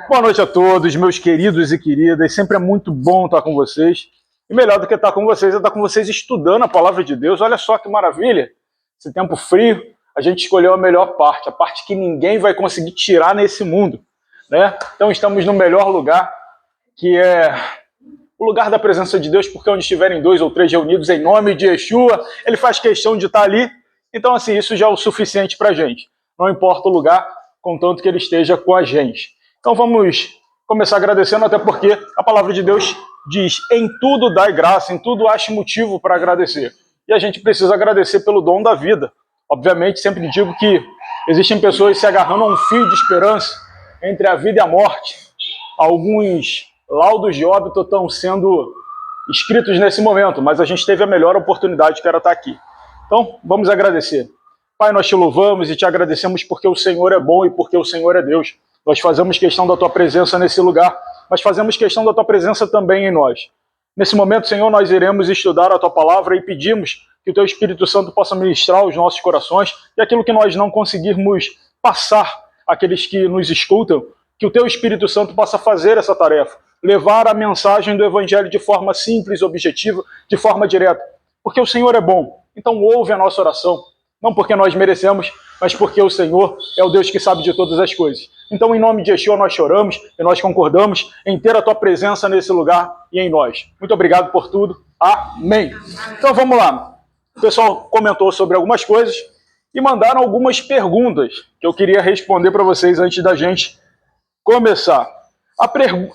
Boa noite a todos, meus queridos e queridas. Sempre é muito bom estar com vocês. E melhor do que estar com vocês é estar com vocês estudando a palavra de Deus. Olha só que maravilha. Esse tempo frio, a gente escolheu a melhor parte, a parte que ninguém vai conseguir tirar nesse mundo, né? Então estamos no melhor lugar, que é o lugar da presença de Deus, porque onde estiverem 2 ou 3 reunidos em nome de Yeshua, ele faz questão de estar ali. Então, assim, isso já é o suficiente para a gente. Não importa o lugar, contanto que ele esteja com a gente. Então vamos começar agradecendo, até porque a palavra de Deus diz: em tudo dai graça, em tudo ache motivo para agradecer. E a gente precisa agradecer pelo dom da vida. Obviamente, sempre digo que existem pessoas se agarrando a um fio de esperança entre a vida e a morte. Alguns laudos de óbito estão sendo escritos nesse momento, mas a gente teve a melhor oportunidade, que era estar aqui. Então, vamos agradecer. Pai, nós te louvamos e te agradecemos porque o Senhor é bom e porque o Senhor é Deus. Nós fazemos questão da tua presença nesse lugar, mas fazemos questão da tua presença também em nós. Nesse momento, Senhor, nós iremos estudar a tua palavra e pedimos que o teu Espírito Santo possa ministrar os nossos corações e aquilo que nós não conseguirmos passar àqueles que nos escutam, que o teu Espírito Santo possa fazer essa tarefa, levar a mensagem do Evangelho de forma simples, objetiva, de forma direta. Porque o Senhor é bom, então ouve a nossa oração, não porque nós merecemos, mas porque o Senhor é o Deus que sabe de todas as coisas. Então, em nome de Yeshua, nós choramos e nós concordamos em ter a tua presença nesse lugar e em nós. Muito obrigado por tudo. Amém. Então, vamos lá. O pessoal comentou sobre algumas coisas e mandaram algumas perguntas que eu queria responder para vocês antes da gente começar.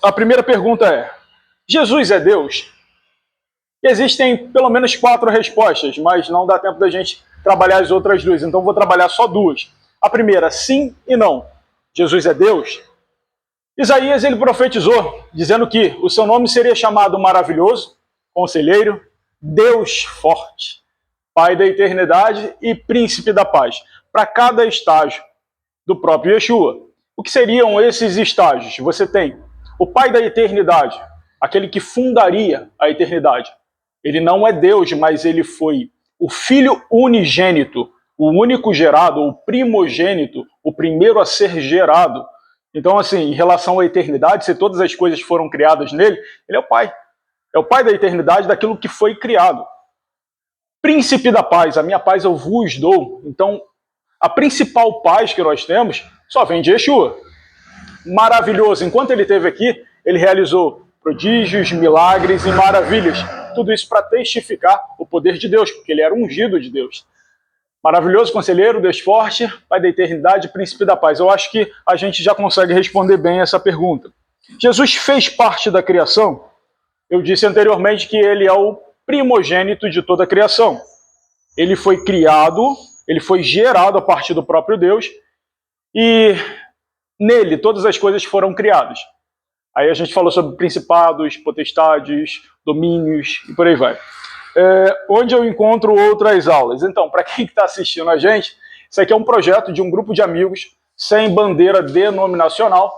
A primeira pergunta é: Jesus é Deus? Existem pelo menos 4 respostas, mas não dá tempo da gente trabalhar as outras 2, então vou trabalhar só 2. A primeira, sim e não. Jesus é Deus? Isaías, ele profetizou, dizendo que o seu nome seria chamado Maravilhoso, Conselheiro, Deus Forte, Pai da Eternidade e Príncipe da Paz, para cada estágio do próprio Yeshua. O que seriam esses estágios? Você tem o Pai da Eternidade, aquele que fundaria a eternidade. Ele não é Deus, mas ele foi o Filho unigênito, o único gerado, o primogênito, o primeiro a ser gerado. Então, assim, em relação à eternidade, se todas as coisas foram criadas nele, ele é o Pai. É o Pai da eternidade, daquilo que foi criado. Príncipe da paz, a minha paz eu vos dou. Então, a principal paz que nós temos só vem de Yeshua. Maravilhoso. Enquanto ele esteve aqui, ele realizou prodígios, milagres e maravilhas. Tudo isso para testificar o poder de Deus, porque ele era ungido de Deus. Maravilhoso Conselheiro, Deus Forte, Pai da Eternidade, Príncipe da Paz. Eu acho que a gente já consegue responder bem essa pergunta. Jesus fez parte da criação? Eu disse anteriormente que ele é o primogênito de toda a criação. Ele foi criado, ele foi gerado a partir do próprio Deus e nele todas as coisas foram criadas. Aí a gente falou sobre principados, potestades, domínios e por aí vai. Onde eu encontro outras aulas? Então, para quem está assistindo a gente, isso aqui é um projeto de um grupo de amigos sem bandeira denominacional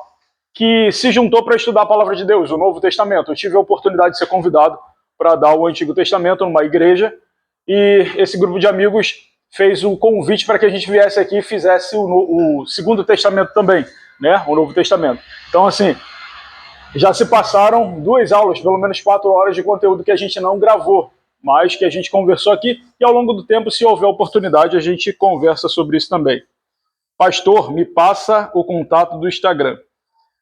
que se juntou para estudar a Palavra de Deus, o Novo Testamento. Eu tive a oportunidade de ser convidado para dar o Antigo Testamento numa igreja e esse grupo de amigos fez o convite para que a gente viesse aqui e fizesse o Segundo Testamento também, né? O Novo Testamento. Então, assim, já se passaram 2 aulas, pelo menos 4 horas de conteúdo que a gente não gravou, mas que a gente conversou aqui, e ao longo do tempo, se houver oportunidade, a gente conversa sobre isso também. Pastor, me passa o contato do Instagram.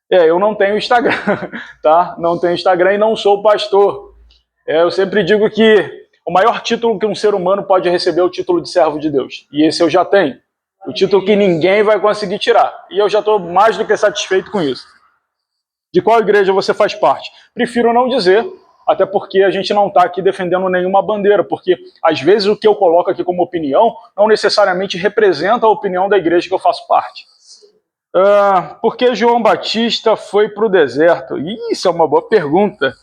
Eu não tenho Instagram, tá? Não tenho Instagram e não sou pastor. Eu sempre digo que o maior título que um ser humano pode receber é o título de servo de Deus. E esse eu já tenho. O título que ninguém vai conseguir tirar. E eu já estou mais do que satisfeito com isso. De qual igreja você faz parte? Prefiro não dizer, até porque a gente não está aqui defendendo nenhuma bandeira, porque às vezes o que eu coloco aqui como opinião não necessariamente representa a opinião da igreja que eu faço parte. Por que João Batista foi para o deserto? Isso é uma boa pergunta.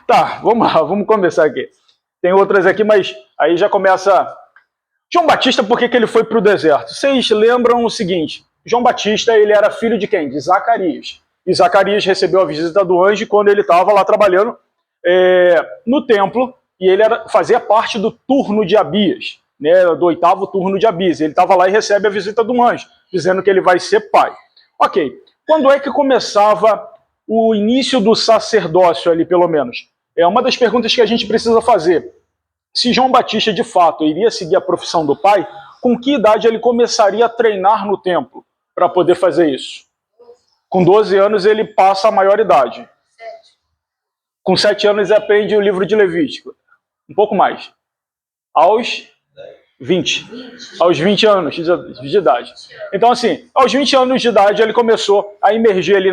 Tá, vamos lá, vamos começar aqui. Tem outras aqui, mas aí já começa... João Batista, por que ele foi para o deserto? Vocês lembram o seguinte, João Batista, ele era filho de quem? De Zacarias. E Zacarias recebeu a visita do anjo quando ele estava lá trabalhando no templo, e ele fazia parte do turno de Abias, né, do 8º turno de Abias. Ele estava lá e recebe a visita do anjo, dizendo que ele vai ser pai. Ok, Quando é que começava o início do sacerdócio ali, pelo menos? É uma das perguntas que a gente precisa fazer. Se João Batista, de fato, iria seguir a profissão do pai, com que idade ele começaria a treinar no templo para poder fazer isso? Com 12 anos ele passa a maioridade. Com 7 anos ele aprende o livro de Levítico. Um pouco mais. Aos 20. Aos 20 anos de idade. Então, assim, aos 20 anos de idade ele começou a emergir ali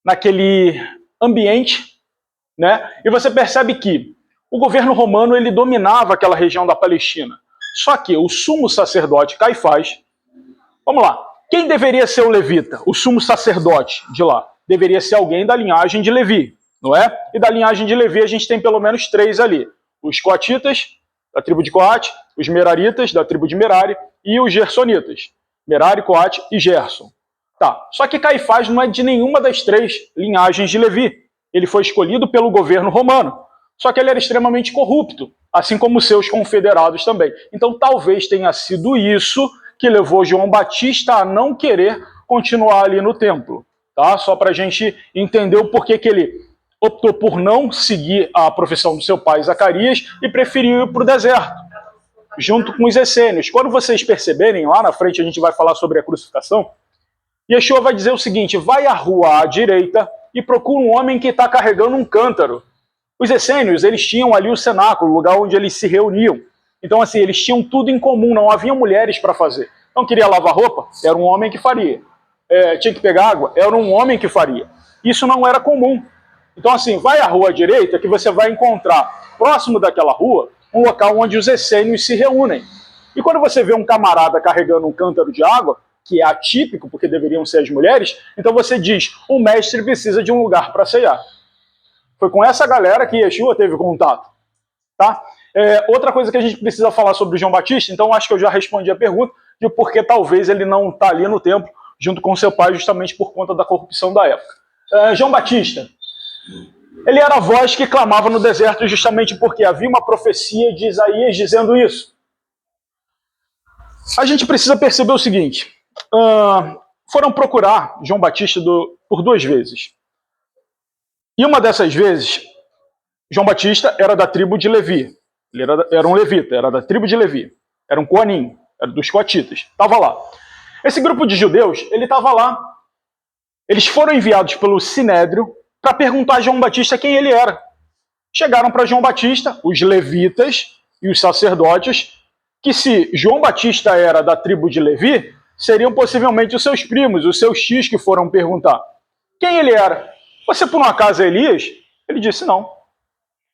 naquele ambiente, né? E você percebe que o governo romano ele dominava aquela região da Palestina. Só que o sumo sacerdote Caifás, vamos lá, quem deveria ser o levita? O sumo sacerdote de lá deveria ser alguém da linhagem de Levi, não é? E da linhagem de Levi a gente tem pelo menos 3 ali: os coatitas, da tribo de Coate, os meraritas, da tribo de Merari, e os gersonitas, Merari, Coate e Gerson. Tá, só que Caifás não é de nenhuma das 3 linhagens de Levi. Ele foi escolhido pelo governo romano. Só que ele era extremamente corrupto, assim como seus confederados também. Então talvez tenha sido isso que levou João Batista a não querer continuar ali no templo. Tá? Só para a gente entender o porquê que ele optou por não seguir a profissão do seu pai Zacarias e preferiu ir para o deserto, junto com os essênios. Quando vocês perceberem, lá na frente a gente vai falar sobre a crucificação, Yeshua vai dizer o seguinte: vai à rua à direita e procura um homem que está carregando um cântaro. Os essênios, eles tinham ali o cenáculo, o lugar onde eles se reuniam. Então, assim, eles tinham tudo em comum, não havia mulheres para fazer. Então, queria lavar roupa? Era um homem que faria. Tinha que pegar água? Era um homem que faria. Isso não era comum. Então, assim, vai à rua à direita que você vai encontrar, próximo daquela rua, um local onde os essênios se reúnem. E quando você vê um camarada carregando um cântaro de água, que é atípico, porque deveriam ser as mulheres, então você diz: o mestre precisa de um lugar para ceiar. Foi com essa galera que Yeshua teve contato. Tá? Outra coisa que a gente precisa falar sobre João Batista, então acho que eu já respondi a pergunta de por que talvez ele não está ali no templo junto com seu pai, justamente por conta da corrupção da época. João Batista, ele era a voz que clamava no deserto justamente porque havia uma profecia de Isaías dizendo isso. A gente precisa perceber o seguinte: foram procurar João Batista por 2 vezes. E uma dessas vezes, João Batista era da tribo de Levi. Ele era um levita, era da tribo de Levi. Era um coanim, era dos coatitas. Estava lá. Esse grupo de judeus, ele estava lá. Eles foram enviados pelo Sinédrio para perguntar a João Batista quem ele era. Chegaram para João Batista, os levitas e os sacerdotes, que se João Batista era da tribo de Levi, seriam possivelmente os seus primos, os seus tios que foram perguntar quem ele era. Você por um acaso é Elias? Ele disse não.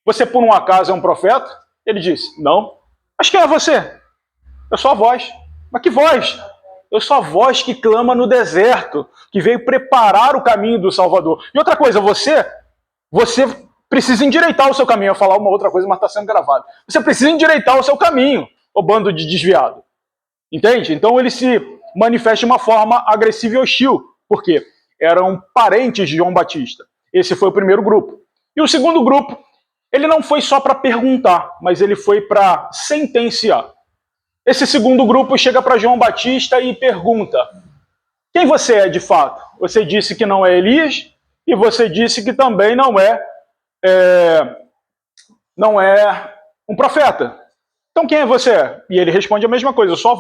Você por um acaso é um profeta? Ele disse não. Mas quem é você? Eu sou a voz. Mas que voz? Eu sou a voz que clama no deserto, que veio preparar o caminho do Salvador. E outra coisa, você precisa endireitar o seu caminho. Eu ia falar uma outra coisa, mas está sendo gravado. Você precisa endireitar o seu caminho, ô bando de desviado. Entende? Então ele se manifesta de uma forma agressiva e hostil. Por quê? Eram parentes de João Batista. Esse foi o primeiro grupo. E o segundo grupo, ele não foi só para perguntar, mas ele foi para sentenciar. Esse segundo grupo chega para João Batista e pergunta: quem você é de fato? Você disse que não é Elias e você disse que também não é um profeta. Então quem é você? E ele responde a mesma coisa: eu sou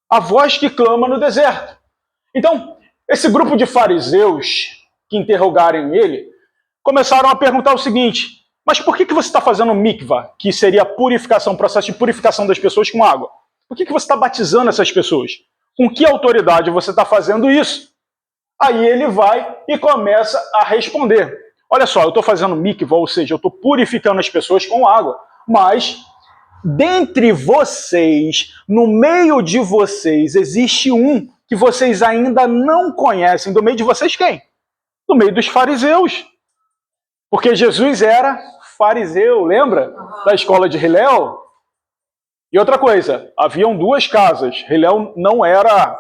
a voz que clama no deserto. Então, esse grupo de fariseus que interrogaram ele começaram a perguntar o seguinte: mas por que você está fazendo mikvah, que seria a purificação, o processo de purificação das pessoas com água? Por que você está batizando essas pessoas? Com que autoridade você está fazendo isso? Aí ele vai e começa a responder: olha só, eu estou fazendo mikvah, ou seja, eu estou purificando as pessoas com água, mas dentre vocês, no meio de vocês, existe um que vocês ainda não conhecem. Do meio de vocês quem? Do meio dos fariseus. Porque Jesus era fariseu, lembra? Da escola de Hillel. E outra coisa, haviam 2 casas. Hillel não era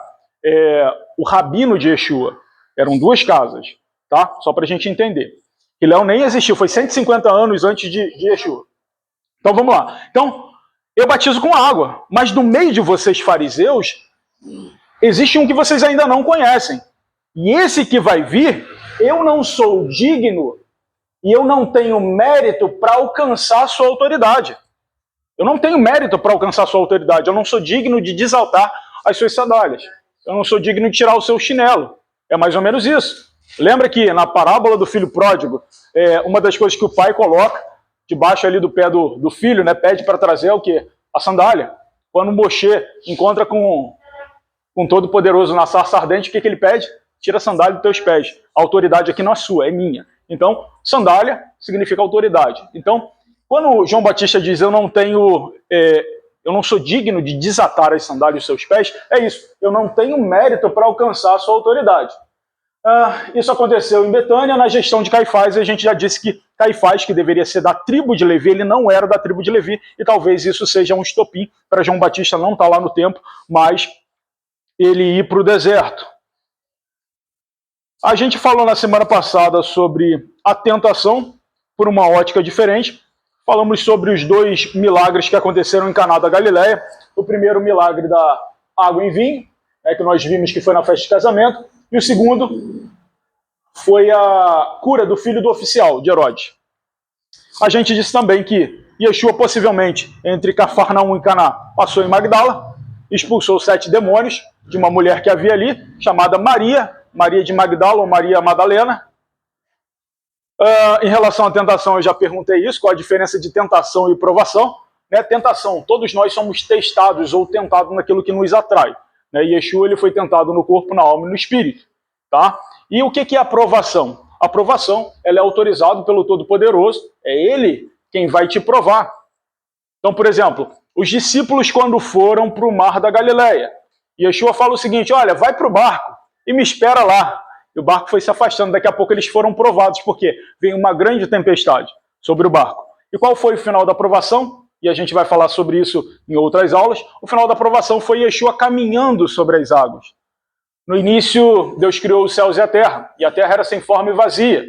o rabino de Yeshua. Eram 2 casas, tá? Só para a gente entender. Hillel nem existiu, foi 150 anos antes de Yeshua. Então vamos lá. Então, eu batizo com água, mas no meio de vocês fariseus, existe um que vocês ainda não conhecem. E esse que vai vir, eu não sou digno e eu não tenho mérito para alcançar a sua autoridade. Eu não tenho mérito para alcançar a sua autoridade. Eu não sou digno de desatar as suas sandálias. Eu não sou digno de tirar o seu chinelo. É mais ou menos isso. Lembra que na parábola do filho pródigo, uma das coisas que o pai coloca debaixo ali do pé do filho, né, pede para trazer o quê? A sandália. Quando Moshe encontra com Todo-Poderoso na sarça ardente, o que ele pede? Tira a sandália dos teus pés. A autoridade aqui não é sua, é minha. Então, sandália significa autoridade. Então, quando João Batista diz eu não sou digno de desatar as sandálias dos seus pés, é isso. Eu não tenho mérito para alcançar a sua autoridade. Isso aconteceu em Betânia, na gestão de Caifás, e a gente já disse que Caifás, que deveria ser da tribo de Levi, ele não era da tribo de Levi, e talvez isso seja um estopim para João Batista não estar lá no templo, mas ele ir para o deserto. A gente falou na semana passada sobre a tentação, por uma ótica diferente. Falamos sobre os 2 milagres que aconteceram em Caná da Galileia. O primeiro milagre da água em vinho, que nós vimos que foi na festa de casamento. E o segundo foi a cura do filho do oficial, de Herodes. A gente disse também que Yeshua, possivelmente, entre Cafarnaum e Caná, passou em Magdala, expulsou 7 demônios de uma mulher que havia ali, chamada Maria de Magdala ou Maria Madalena. Em relação à tentação, eu já perguntei isso, qual a diferença de tentação e provação. Tentação, todos nós somos testados ou tentados naquilo que nos atrai. Yeshua ele foi tentado no corpo, na alma e no espírito. Tá? E o que é a aprovação? A aprovação ela é autorizada pelo Todo-Poderoso, é Ele quem vai te provar. Então, por exemplo, os discípulos quando foram para o mar da Galileia, Yeshua fala o seguinte, olha, vai para o barco e me espera lá. E o barco foi se afastando, daqui a pouco eles foram provados, porque veio uma grande tempestade sobre o barco. E qual foi o final da provação? E a gente vai falar sobre isso em outras aulas. O final da provação foi Yeshua caminhando sobre as águas. No início, Deus criou os céus e a terra era sem forma e vazia.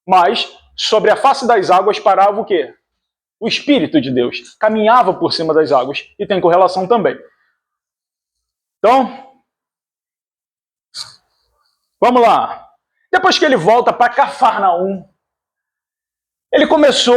Mas, sobre a face das águas parava o quê? O Espírito de Deus. Caminhava por cima das águas. E tem correlação também. Então, vamos lá. Depois que ele volta para Cafarnaum, ele começou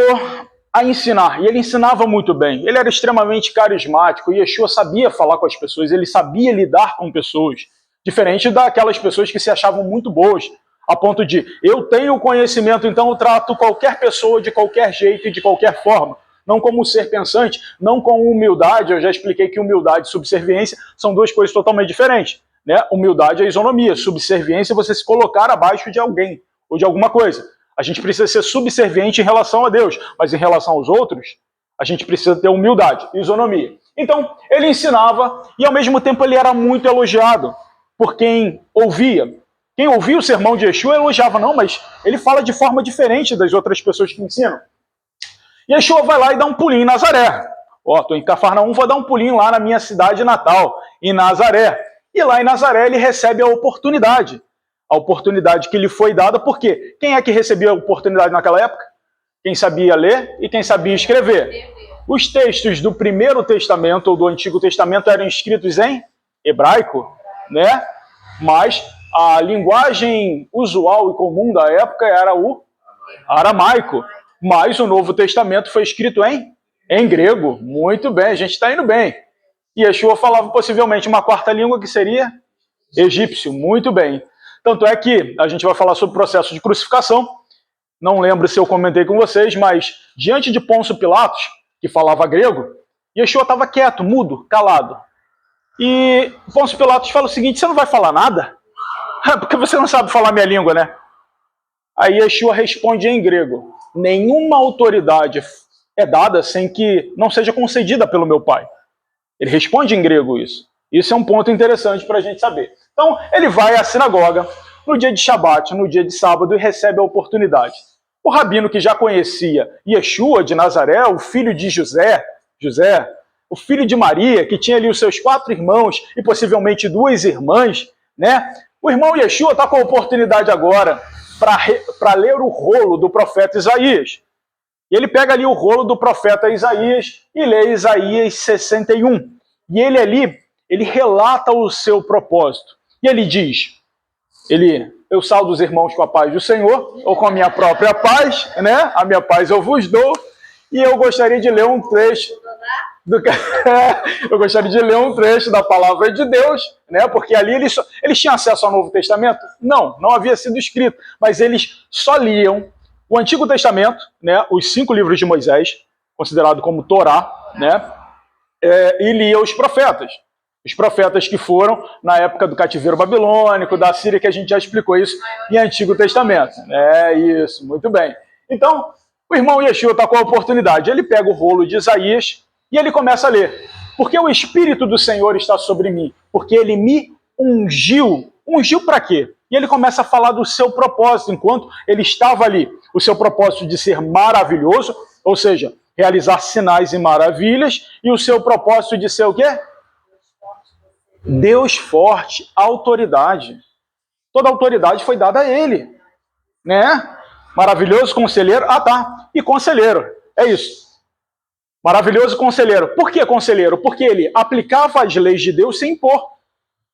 a ensinar, e ele ensinava muito bem. Ele era extremamente carismático, e Yeshua sabia falar com as pessoas, ele sabia lidar com pessoas, diferente daquelas pessoas que se achavam muito boas, a ponto de, eu tenho conhecimento, então eu trato qualquer pessoa de qualquer jeito e de qualquer forma, não como um ser pensante, não com humildade. Eu já expliquei que humildade e subserviência são 2 coisas totalmente diferentes. Humildade é isonomia, subserviência é você se colocar abaixo de alguém ou de alguma coisa. A gente precisa ser subserviente em relação a Deus, mas em relação aos outros, a gente precisa ter humildade, isonomia. Então, ele ensinava e ao mesmo tempo ele era muito elogiado por quem ouvia. Quem ouvia o sermão de Yeshua elogiava, não, mas ele fala de forma diferente das outras pessoas que ensinam. Yeshua vai lá e dá um pulinho em Nazaré. Estou em Cafarnaum, vou dar um pulinho lá na minha cidade natal, em Nazaré. E lá em Nazaré ele recebe a oportunidade que lhe foi dada, porque quem é que recebia a oportunidade naquela época? Quem sabia ler e quem sabia escrever. Os textos do Primeiro Testamento ou do Antigo Testamento eram escritos em hebraico, mas a linguagem usual e comum da época era o aramaico, mas o Novo Testamento foi escrito em grego. Muito bem, a gente está indo bem. E Yeshua falava possivelmente uma 4ª língua que seria egípcio. Muito bem. Tanto é que a gente vai falar sobre o processo de crucificação. Não lembro se eu comentei com vocês, mas diante de Pôncio Pilatos, que falava grego, Yeshua estava quieto, mudo, calado. E Pôncio Pilatos fala o seguinte, você não vai falar nada? Porque você não sabe falar minha língua, né? Aí Yeshua responde em grego, nenhuma autoridade é dada sem que não seja concedida pelo meu Pai. Ele responde em grego isso. Isso é um ponto interessante para a gente saber. Então, ele vai à sinagoga no dia de Shabat, no dia de sábado, e recebe a oportunidade. O rabino que já conhecia Yeshua de Nazaré, o filho de José, o filho de Maria, que tinha ali os seus 4 irmãos e possivelmente 2 irmãs, O irmão Yeshua está com a oportunidade agora para ler o rolo do profeta Isaías. E ele pega ali o rolo do profeta Isaías e lê Isaías 61. E ele ali, ele relata o seu propósito. E ele diz, eu saldo os irmãos com a paz do Senhor, ou com a minha própria paz, né? A minha paz eu vos dou. E eu gostaria de ler um trecho eu gostaria de ler um trecho da palavra de Deus, né? Porque ali eles tinham acesso ao Novo Testamento? Não havia sido escrito, mas eles só liam o Antigo Testamento, né? Os 5 livros de Moisés, considerado como Torá, né? E lia os profetas que foram na época do cativeiro babilônico, da Síria, que a gente já explicou isso em Antigo Testamento. Isso, muito bem. Então, o irmão Yeshua está com a oportunidade, ele pega o rolo de Isaías e ele começa a ler. Porque o Espírito do Senhor está sobre mim, porque ele me ungiu. Ungiu para quê? E ele começa a falar do seu propósito, enquanto ele estava ali. O seu propósito de ser maravilhoso, ou seja, realizar sinais e maravilhas, e o seu propósito de ser o quê? Deus forte, autoridade. Toda a autoridade foi dada a ele, né? Maravilhoso conselheiro. E conselheiro, é isso. Maravilhoso conselheiro. Por que conselheiro? Porque ele aplicava as leis de Deus sem impor.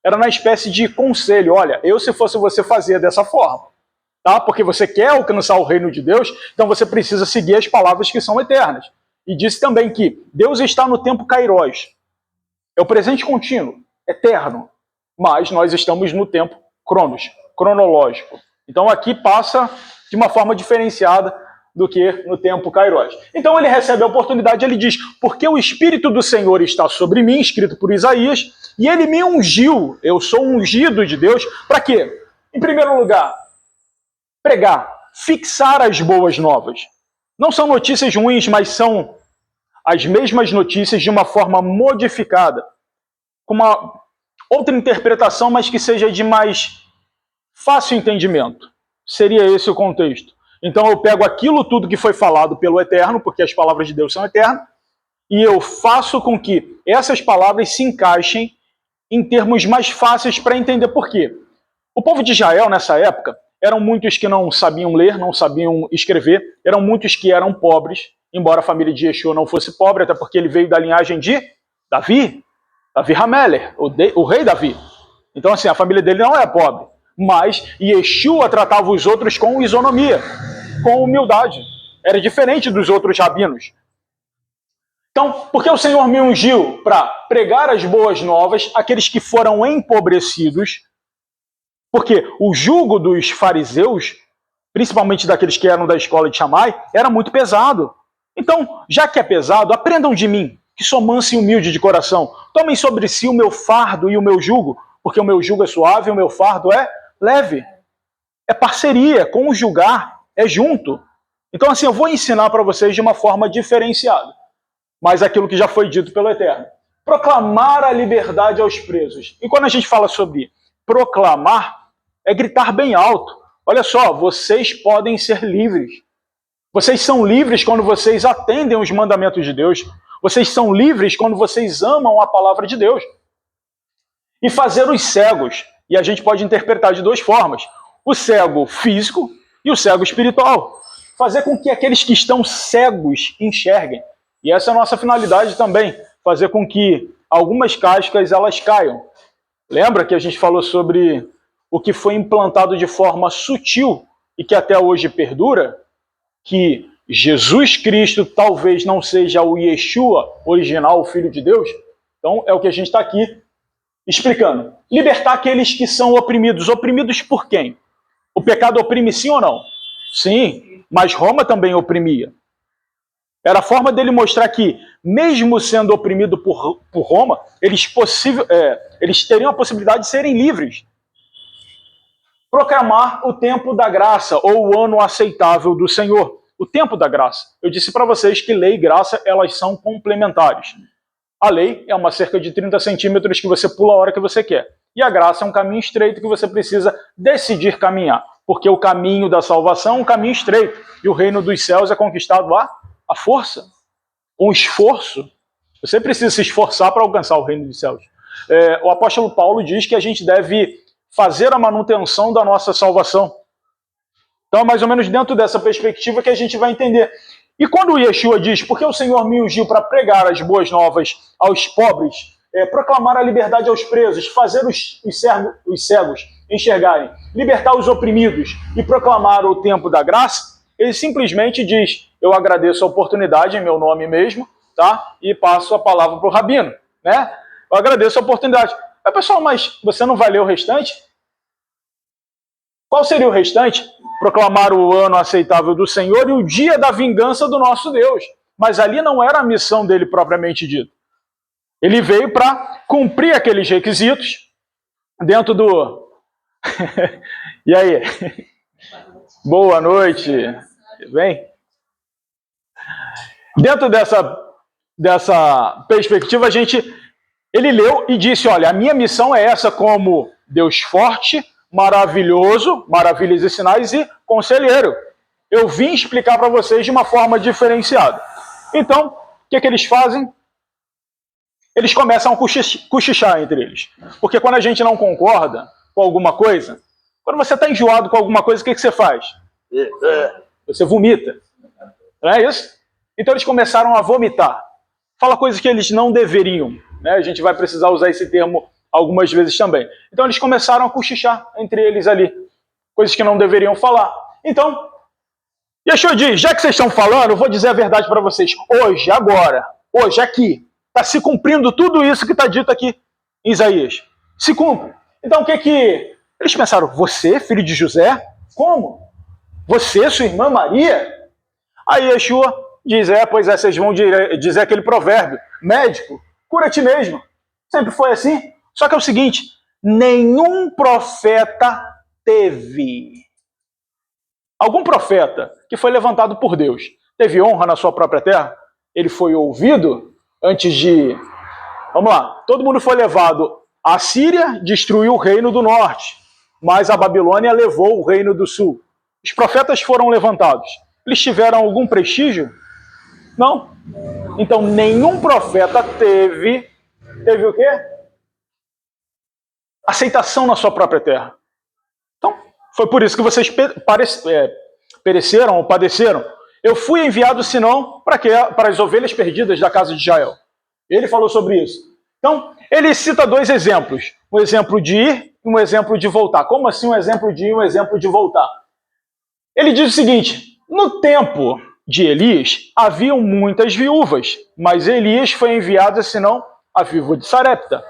Era uma espécie de conselho. Olha, se fosse você, fazia dessa forma. Tá? Porque você quer alcançar o reino de Deus, então você precisa seguir as palavras que são eternas. E disse também que Deus está no tempo kairos. É o presente contínuo, eterno. Mas nós estamos no tempo cronológico. Então aqui passa de uma forma diferenciada do que no tempo kairos. Então ele recebe a oportunidade, ele diz, porque o Espírito do Senhor está sobre mim, escrito por Isaías, e ele me ungiu, eu sou ungido de Deus, para quê? Em primeiro lugar, pregar, fixar as boas novas. Não são notícias ruins, mas são as mesmas notícias de uma forma modificada, com uma outra interpretação, mas que seja de mais fácil entendimento. Seria esse o contexto. Então eu pego aquilo tudo que foi falado pelo Eterno, porque as palavras de Deus são eternas, e eu faço com que essas palavras se encaixem em termos mais fáceis para entender por quê. O povo de Israel, nessa época, eram muitos que não sabiam ler, não sabiam escrever, eram muitos que eram pobres, embora a família de Yeshua não fosse pobre, até porque ele veio da linhagem de Davi Hameler, o rei Davi. Então, assim, a família dele não é pobre. Mas Yeshua tratava os outros com isonomia, com humildade. Era diferente dos outros rabinos. Então, porque o Senhor me ungiu para pregar as boas novas àqueles que foram empobrecidos, porque o jugo dos fariseus, principalmente daqueles que eram da escola de Shammai, era muito pesado. Então, já que é pesado, aprendam de mim, que sou manso e humilde de coração. Tomem sobre si o meu fardo e o meu jugo, porque o meu jugo é suave e o meu fardo é leve. É parceria, conjugar, é junto. Então, assim, eu vou ensinar para vocês de uma forma diferenciada. Mas aquilo que já foi dito pelo Eterno. Proclamar a liberdade aos presos. E quando a gente fala sobre proclamar, é gritar bem alto. Olha só, vocês podem ser livres. Vocês são livres quando vocês atendem os mandamentos de Deus. Vocês são livres quando vocês amam a palavra de Deus. E fazer os cegos. E a gente pode interpretar de 2 formas. O cego físico e o cego espiritual. Fazer com que aqueles que estão cegos enxerguem. E essa é a nossa finalidade também. Fazer com que algumas cascas elas caiam. Lembra que a gente falou sobre o que foi implantado de forma sutil e que até hoje perdura? Que Jesus Cristo talvez não seja o Yeshua original, o Filho de Deus. Então é o que a gente está aqui explicando. Libertar aqueles que são oprimidos. Oprimidos por quem? O pecado oprime sim ou não? Sim, mas Roma também oprimia. Era a forma dele mostrar que, mesmo sendo oprimido por Roma, eles teriam a possibilidade de serem livres. Proclamar o tempo da graça, ou o ano aceitável do Senhor. O tempo da graça. Eu disse para vocês que lei e graça, elas são complementares. A lei é uma cerca de 30 centímetros que você pula a hora que você quer. E a graça é um caminho estreito que você precisa decidir caminhar. Porque o caminho da salvação é um caminho estreito. E o reino dos céus é conquistado à força, com esforço. Você precisa se esforçar para alcançar o reino dos céus. O apóstolo Paulo diz que a gente deve fazer a manutenção da nossa salvação. Então é mais ou menos dentro dessa perspectiva que a gente vai entender. E quando o Yeshua diz, porque o Senhor me ungiu para pregar as boas novas aos pobres, proclamar a liberdade aos presos, fazer os cegos enxergarem, libertar os oprimidos e proclamar o tempo da graça, ele simplesmente diz: eu agradeço a oportunidade em meu nome mesmo, tá? E passo a palavra para o rabino, né? Eu agradeço a oportunidade. Mas, pessoal, mas você não vai ler o restante? Qual seria o restante? Proclamar o ano aceitável do Senhor e o dia da vingança do nosso Deus. Mas ali não era a missão dele propriamente dita. Ele veio para cumprir aqueles requisitos dentro do... E aí? Boa noite. Bem? Dentro dessa perspectiva, ele leu e disse: olha, a minha missão é essa como Deus forte, maravilhoso, maravilhas e sinais e conselheiro. Eu vim explicar para vocês de uma forma diferenciada. Então, o que eles fazem? Eles começam a cochichar entre eles. Porque quando a gente não concorda com alguma coisa, quando você está enjoado com alguma coisa, o que você faz? Você vomita. Não é isso? Então eles começaram a vomitar. Fala coisas que eles não deveriam. Né? A gente vai precisar usar esse termo algumas vezes também. Então eles começaram a cochichar entre eles ali. Coisas que não deveriam falar. Então, Yeshua diz: já que vocês estão falando, eu vou dizer a verdade para vocês. Hoje, agora, hoje, aqui, está se cumprindo tudo isso que está dito aqui em Isaías. Se cumpre. Então o que eles pensaram? Você, filho de José? Como? Você, sua irmã Maria? Aí Yeshua diz: pois é, vocês vão dizer aquele provérbio: médico, cura a ti mesmo. Sempre foi assim. Só que é o seguinte: nenhum profeta teve. Algum profeta que foi levantado por Deus teve honra na sua própria terra? Ele foi ouvido antes de... Vamos lá. Todo mundo foi levado. A Síria destruiu o reino do norte, mas a Babilônia levou o reino do sul. Os profetas foram levantados. Eles tiveram algum prestígio? Não. Então, nenhum profeta teve o quê? Aceitação na sua própria terra. Então, foi por isso que vocês pereceram ou padeceram. Eu fui enviado, senão, para quê? Para as ovelhas perdidas da casa de Israel. Ele falou sobre isso. Então, ele cita dois exemplos. Um exemplo de ir e um exemplo de voltar. Como assim um exemplo de ir e um exemplo de voltar? Ele diz o seguinte: no tempo de Elias, haviam muitas viúvas, mas Elias foi enviado, senão, a viúva de Sarepta.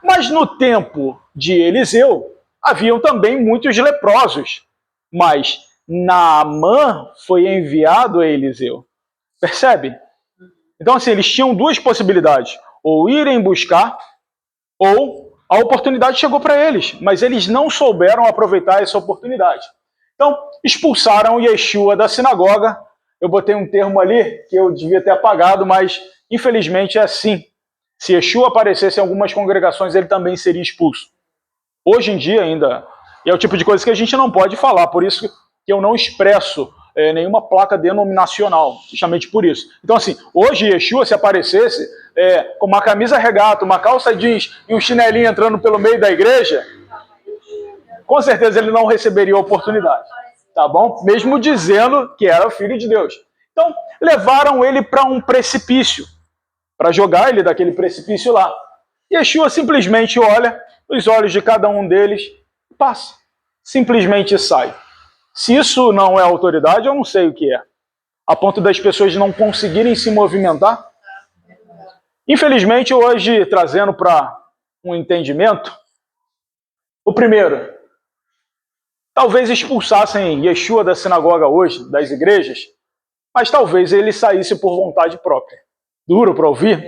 Mas no tempo de Eliseu, haviam também muitos leprosos, mas Naamã foi enviado a Eliseu. Percebe? Então, assim, eles tinham duas possibilidades: ou irem buscar, ou a oportunidade chegou para eles, mas eles não souberam aproveitar essa oportunidade. Então, expulsaram Yeshua da sinagoga. Eu botei um termo ali que eu devia ter apagado, mas infelizmente é assim. Se Yeshua aparecesse em algumas congregações, ele também seria expulso. Hoje em dia ainda, é o tipo de coisa que a gente não pode falar, por isso que eu não expresso nenhuma placa denominacional, justamente por isso. Então, assim, hoje Yeshua, se aparecesse com uma camisa regata, uma calça jeans e um chinelinho entrando pelo meio da igreja, com certeza ele não receberia a oportunidade, tá bom? Mesmo dizendo que era o Filho de Deus. Então, levaram ele para um precipício, para jogar ele daquele precipício lá. Yeshua simplesmente olha nos olhos de cada um deles e passa. Simplesmente sai. Se isso não é autoridade, eu não sei o que é. A ponto das pessoas não conseguirem se movimentar. Infelizmente, hoje, trazendo para um entendimento, o primeiro, talvez expulsassem Yeshua da sinagoga hoje, das igrejas, mas talvez ele saísse por vontade própria. Duro para ouvir?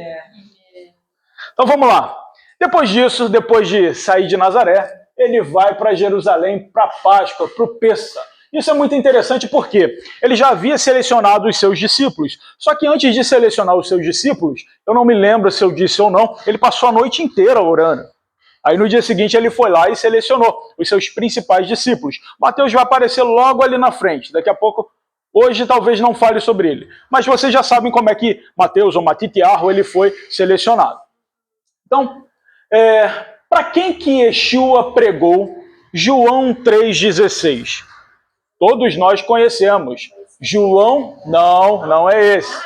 Então vamos lá. Depois disso, depois de sair de Nazaré, ele vai para Jerusalém, para Páscoa, para o Pessa. Isso é muito interessante porque ele já havia selecionado os seus discípulos. Só que antes de selecionar os seus discípulos, eu não me lembro se eu disse ou não, ele passou a noite inteira orando. Aí no dia seguinte ele foi lá e selecionou os seus principais discípulos. Mateus vai aparecer logo ali na frente. Daqui a pouco, hoje talvez não fale sobre ele. Mas vocês já sabem como é que Mateus ou Matitiarro ele foi selecionado. Então, para quem que Yeshua pregou João 3,16? Todos nós conhecemos. João, não é esse.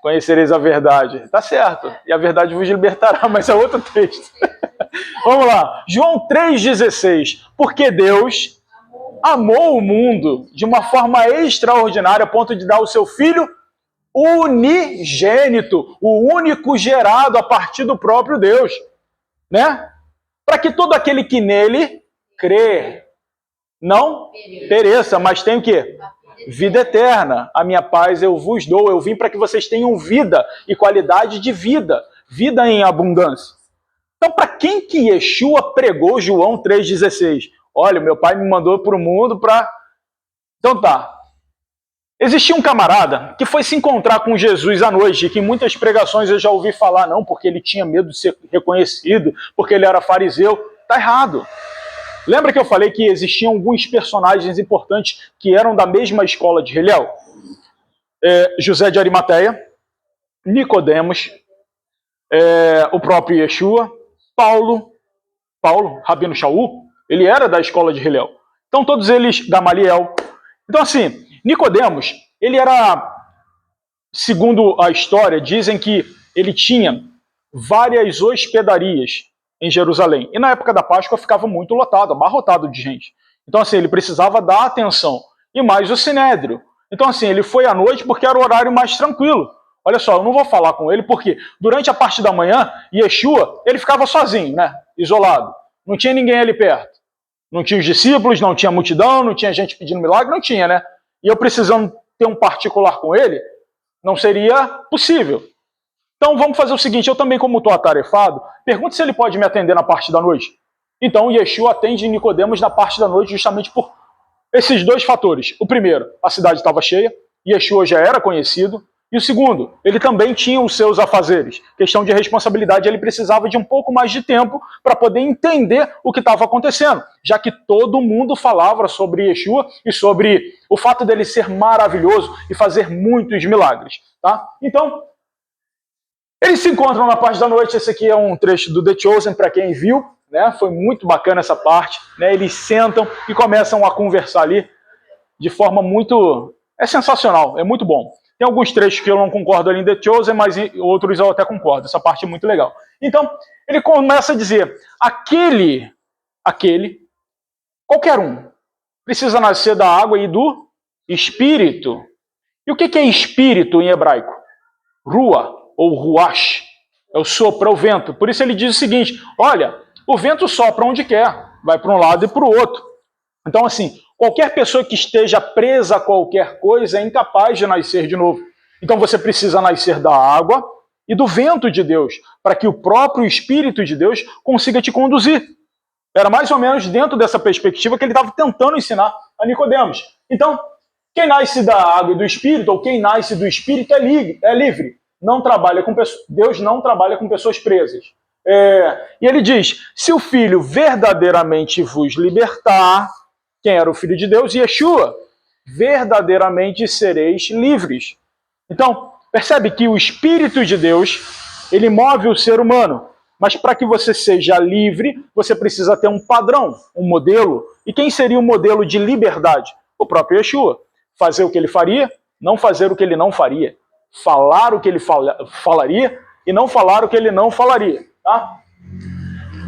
Conhecereis a verdade. Tá certo. E a verdade vos libertará, mas é outro texto. Vamos lá. João 3,16. Porque Deus amou o mundo de uma forma extraordinária a ponto de dar o seu Filho unigênito, o único gerado a partir do próprio Deus, né? Para que todo aquele que nele crê não pereça, mas tenha o quê? Vida eterna. A minha paz eu vos dou. Eu vim para que vocês tenham vida e qualidade de vida, vida em abundância. Então, para quem que Yeshua pregou João 3,16? Olha, meu pai me mandou para o mundo para... Então tá. Existia um camarada que foi se encontrar com Jesus à noite, que em muitas pregações eu já ouvi falar, não, porque ele tinha medo de ser reconhecido, porque ele era fariseu. Tá errado. Lembra que eu falei que existiam alguns personagens importantes que eram da mesma escola de Hillel? José de Arimateia, Nicodemos, o próprio Yeshua, Paulo, Rabino Shaul, ele era da escola de Hillel. Então todos eles, Gamaliel. Então assim, Nicodemos, ele era, segundo a história, dizem que ele tinha várias hospedarias em Jerusalém. E na época da Páscoa ficava muito lotado, abarrotado de gente. Então assim, ele precisava dar atenção. E mais o Sinédrio. Então assim, ele foi à noite porque era o horário mais tranquilo. Olha só, eu não vou falar com ele porque durante a parte da manhã, Yeshua, ele ficava sozinho, né? Isolado. Não tinha ninguém ali perto. Não tinha os discípulos, não tinha multidão, não tinha gente pedindo milagre, não tinha, né? E eu precisando ter um particular com ele, não seria possível. Então vamos fazer o seguinte, eu também como estou atarefado, pergunte se ele pode me atender na parte da noite. Então Yeshua atende Nicodemos na parte da noite justamente por esses dois fatores. O primeiro, a cidade estava cheia, Yeshua já era conhecido. E o segundo, ele também tinha os seus afazeres. Questão de responsabilidade, ele precisava de um pouco mais de tempo para poder entender o que estava acontecendo, já que todo mundo falava sobre Yeshua e sobre o fato dele ser maravilhoso e fazer muitos milagres. Tá? Então, eles se encontram na parte da noite. Esse aqui é um trecho do The Chosen, para quem viu, né? Foi muito bacana essa parte. Né? Eles sentam e começam a conversar ali de forma muito... É sensacional, é muito bom. Tem alguns trechos que eu não concordo ali em The Chosen, mas outros eu até concordo. Essa parte é muito legal. Então, ele começa a dizer, aquele, qualquer um, precisa nascer da água e do espírito. E o que é espírito em hebraico? Rua, ou ruach, é o sopro, é o vento. Por isso ele diz o seguinte, olha, o vento sopra onde quer, vai para um lado e para o outro. Então, assim, qualquer pessoa que esteja presa a qualquer coisa é incapaz de nascer de novo. Então você precisa nascer da água e do vento de Deus, para que o próprio Espírito de Deus consiga te conduzir. Era mais ou menos dentro dessa perspectiva que ele estava tentando ensinar a Nicodemos. Então, quem nasce da água e do Espírito, ou quem nasce do Espírito é livre. Não trabalha com Deus não trabalha com pessoas presas. E ele diz, se o Filho verdadeiramente vos libertar, quem era o Filho de Deus, Yeshua, verdadeiramente sereis livres. Então, percebe que o Espírito de Deus, ele move o ser humano, mas para que você seja livre, você precisa ter um padrão, um modelo. E quem seria o modelo de liberdade? O próprio Yeshua. Fazer o que ele faria, não fazer o que ele não faria. Falar o que ele falaria e não falar o que ele não falaria. Tá?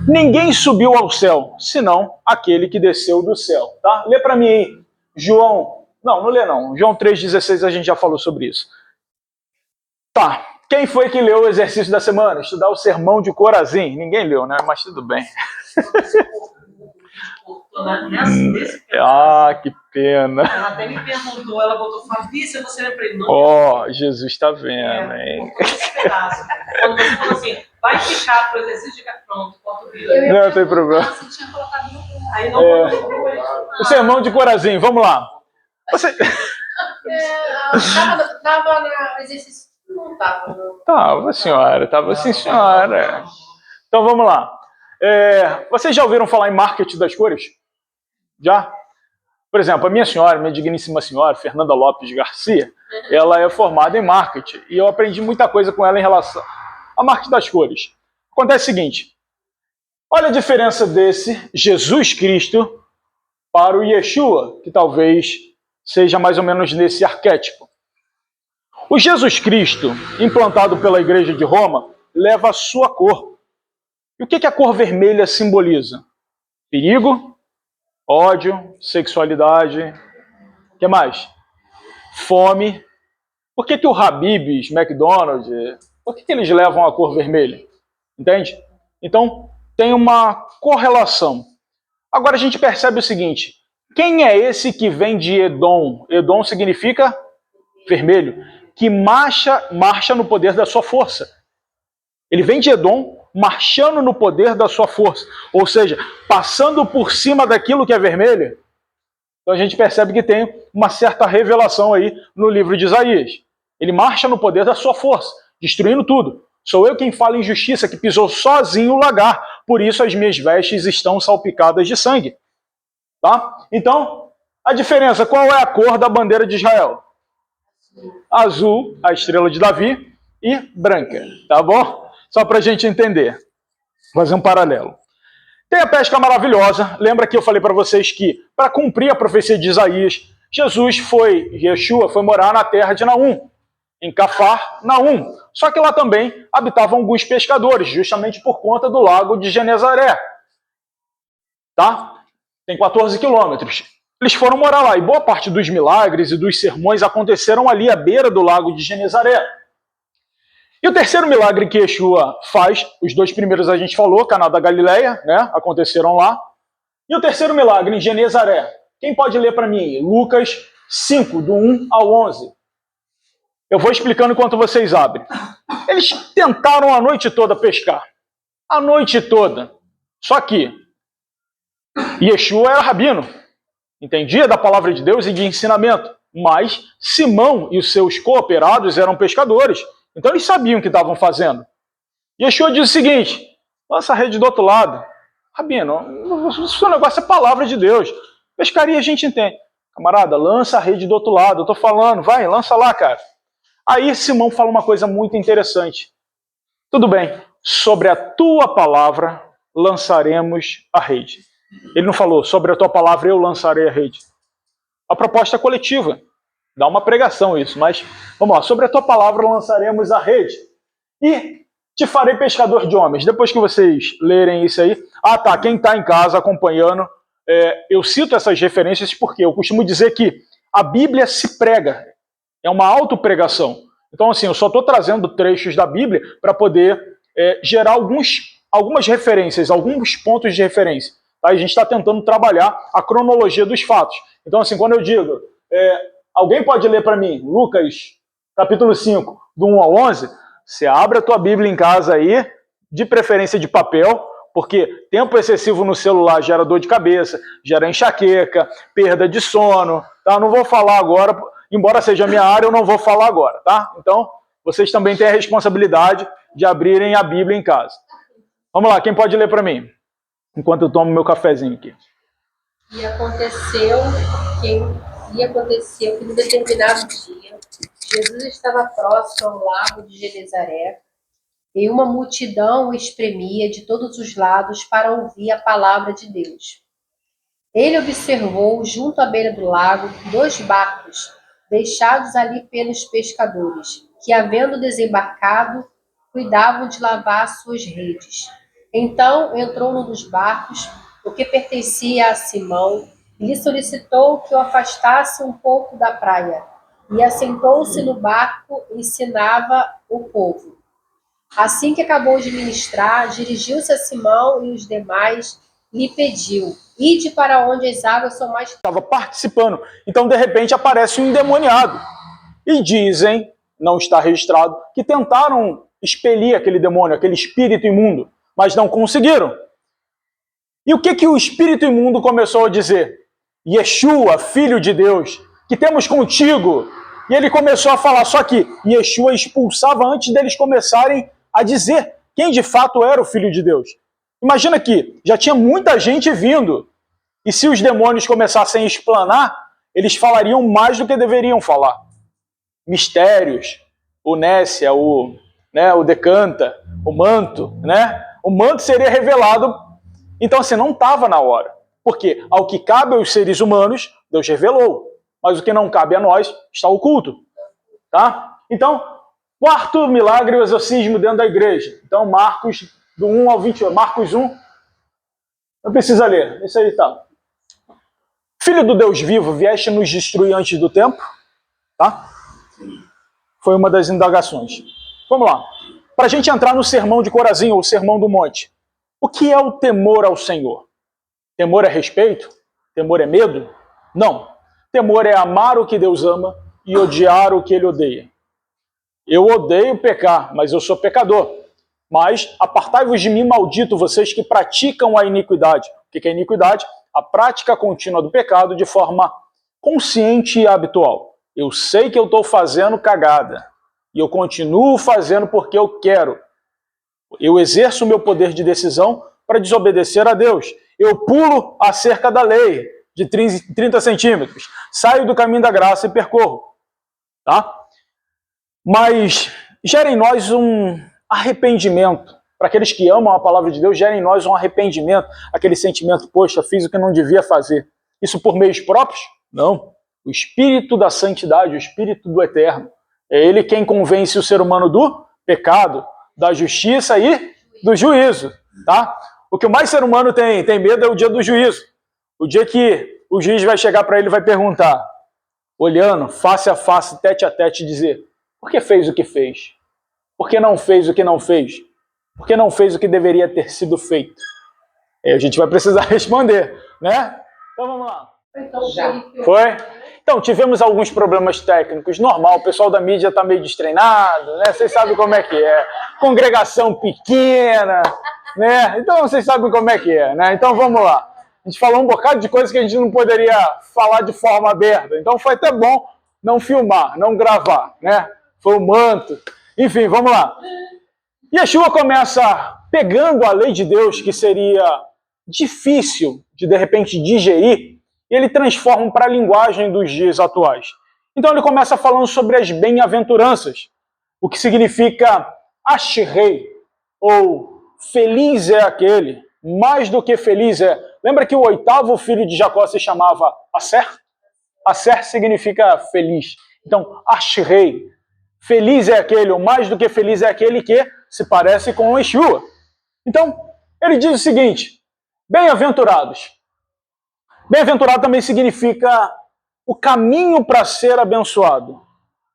Ninguém subiu ao céu, senão aquele que desceu do céu. Tá? Lê para mim aí, João... Não lê não. João 3,16 a gente já falou sobre isso. Tá. Quem foi que leu o exercício da semana? Estudar o sermão de Corazim. Ninguém leu, né? Mas tudo bem. Que pena. Ela até me perguntou, ela botou, Fabrícia, você lembra ele? Jesus tá vendo, hein? Quando você falou assim, vai ficar pro exercício de pronto, não tem problema. Aí não o sermão de Corazim, vamos lá. Você... Tava no exercício. Não tava. Tava, senhora. Tava sim, senhora. Então vamos lá. Vocês já ouviram falar em marketing das cores? Já? Por exemplo, a minha digníssima senhora, Fernanda Lopes Garcia, ela é formada em marketing. E eu aprendi muita coisa com ela em relação a marketing das cores. Acontece o seguinte. Olha a diferença desse Jesus Cristo para o Yeshua, que talvez seja mais ou menos nesse arquétipo. O Jesus Cristo, implantado pela Igreja de Roma, leva a sua cor. E o que a cor vermelha simboliza? Perigo, ódio, sexualidade, o que mais? Fome. Por que o Habib's, McDonald's, por que eles levam a cor vermelha? Entende? Então, tem uma correlação. Agora a gente percebe o seguinte, quem é esse que vem de Edom? Edom significa vermelho, que marcha no poder da sua força. Ele vem de Edom, marchando no poder da sua força, ou seja, passando por cima daquilo que é vermelho. Então a gente percebe que tem uma certa revelação aí no livro de Isaías. Ele marcha no poder da sua força, destruindo tudo. Sou eu quem fala em justiça, que pisou sozinho o lagar, por isso as minhas vestes estão salpicadas de sangue. Tá? Então, a diferença, qual é a cor da bandeira de Israel? Azul, a estrela de Davi, e branca, tá bom? Só para a gente entender. Vou fazer um paralelo. Tem a pesca maravilhosa. Lembra que eu falei para vocês que, para cumprir a profecia de Isaías, Yeshua foi morar na terra de Naum, em Cafarnaum. Só que lá também habitavam alguns pescadores, justamente por conta do lago de Genezaré. Tá? Tem 14 quilômetros. Eles foram morar lá, e boa parte dos milagres e dos sermões aconteceram ali à beira do lago de Genezaré. E o terceiro milagre que Yeshua faz, os dois primeiros a gente falou, Caná da Galileia, né, aconteceram lá. E o terceiro milagre em Genezaré, quem pode ler para mim? Lucas 5, do 1 ao 11. Eu vou explicando enquanto vocês abrem. Eles tentaram a noite toda pescar. A noite toda. Só que Yeshua era rabino, entendia da palavra de Deus e de ensinamento. Mas Simão e os seus cooperados eram pescadores. Então eles sabiam o que estavam fazendo. Yeshua diz o seguinte, lança a rede do outro lado. Rabino, o seu negócio é palavra de Deus. Pescaria a gente entende. Camarada, lança a rede do outro lado. Eu tô falando, vai, lança lá, cara. Aí Simão fala uma coisa muito interessante. Tudo bem, sobre a tua palavra lançaremos a rede. Ele não falou, sobre a tua palavra eu lançarei a rede. A proposta é coletiva. Dá uma pregação isso, mas vamos lá. Sobre a tua palavra lançaremos a rede e te farei pescador de homens. Depois que vocês lerem isso aí, quem está em casa acompanhando, eu cito essas referências porque eu costumo dizer que a Bíblia se prega, é uma autopregação. Então, assim, eu só estou trazendo trechos da Bíblia para poder gerar algumas referências, alguns pontos de referência. Tá? A gente está tentando trabalhar a cronologia dos fatos. Então, assim, quando eu digo... alguém pode ler para mim, Lucas, capítulo 5, do 1 ao 11? Você abre a tua Bíblia em casa aí, de preferência de papel, porque tempo excessivo no celular gera dor de cabeça, gera enxaqueca, perda de sono, tá? Não vou falar agora, embora seja a minha área, eu não vou falar agora, tá? Então, vocês também têm a responsabilidade de abrirem a Bíblia em casa. Vamos lá, quem pode ler para mim? Enquanto eu tomo meu cafezinho aqui. E aconteceu que no determinado dia, Jesus estava próximo ao lago de Genezaré e uma multidão o espremia de todos os lados para ouvir a palavra de Deus. Ele observou, junto à beira do lago, 2 barcos, deixados ali pelos pescadores, que, havendo desembarcado, cuidavam de lavar suas redes. Então entrou num dos barcos, o que pertencia a Simão, e lhe solicitou que o afastasse um pouco da praia, e assentou-se no barco e ensinava o povo. Assim que acabou de ministrar, dirigiu-se a Simão e os demais lhe pediu, ide para onde as águas são mais... Estava participando. Então, de repente, aparece um endemoniado. E dizem, não está registrado, que tentaram expelir aquele demônio, aquele espírito imundo, mas não conseguiram. E o que o espírito imundo começou a dizer? Yeshua, filho de Deus, que temos contigo. E ele começou a falar, só que Yeshua expulsava antes deles começarem a dizer quem de fato era o filho de Deus. Imagina que já tinha muita gente vindo, e se os demônios começassem a explanar, eles falariam mais do que deveriam falar. Mistérios, o Nécia, o Decanta, o manto, né? O manto seria revelado, então assim, não estava na hora. Porque ao que cabe aos seres humanos, Deus revelou. Mas o que não cabe a nós está oculto. Tá? Então, quarto milagre, o exorcismo dentro da igreja. Então, Marcos, do 1 ao 21. Marcos 1, não precisa ler, isso aí tá. Filho do Deus vivo, vieste nos destruir antes do tempo? Tá? Foi uma das indagações. Vamos lá. Para a gente entrar no sermão de Corazim, ou sermão do monte. O que é o temor ao Senhor? Temor é respeito? Temor é medo? Não. Temor é amar o que Deus ama e odiar o que Ele odeia. Eu odeio pecar, mas eu sou pecador. Mas apartai-vos de mim, maldito, vocês que praticam a iniquidade. O que é iniquidade? A prática contínua do pecado de forma consciente e habitual. Eu sei que eu estou fazendo cagada. E eu continuo fazendo porque eu quero. Eu exerço o meu poder de decisão para desobedecer a Deus. Eu pulo a cerca da lei de 30 centímetros. Saio do caminho da graça e percorro. Tá? Mas gera em nós um arrependimento. Para aqueles que amam a palavra de Deus, gera em nós um arrependimento. Aquele sentimento, poxa, fiz o que não devia fazer. Isso por meios próprios? Não. O Espírito da Santidade, o Espírito do Eterno. É Ele quem convence o ser humano do pecado, da justiça e do juízo. Tá? O que mais ser humano tem medo é o dia do juízo. O dia que o juiz vai chegar para ele e vai perguntar, olhando face a face, tete a tete, dizer, por que fez o que fez? Por que não fez o que não fez? Por que não fez o que deveria ter sido feito? Aí a gente vai precisar responder, né? Então vamos lá. Já. Foi? Então, tivemos alguns problemas técnicos, normal, o pessoal da mídia está meio destreinado, né? Vocês sabem como é que é. Congregação pequena, né? Então, vocês sabem como é que é, né? Então, vamos lá. A gente falou um bocado de coisas que a gente não poderia falar de forma aberta. Então, foi até bom não filmar, não gravar, né? Foi o manto. Enfim, vamos lá. Yeshua começa pegando a lei de Deus, que seria difícil de repente, digerir, e ele transforma para a linguagem dos dias atuais. Então ele começa falando sobre as bem-aventuranças, o que significa Ashrei, ou feliz é aquele, mais do que feliz é. Lembra que o oitavo filho de Jacó se chamava Aser? Aser significa feliz. Então, Ashrei, feliz é aquele, ou mais do que feliz é aquele que se parece com o Yeshua. Então, ele diz o seguinte, bem-aventurados. Bem-aventurado também significa o caminho para ser abençoado,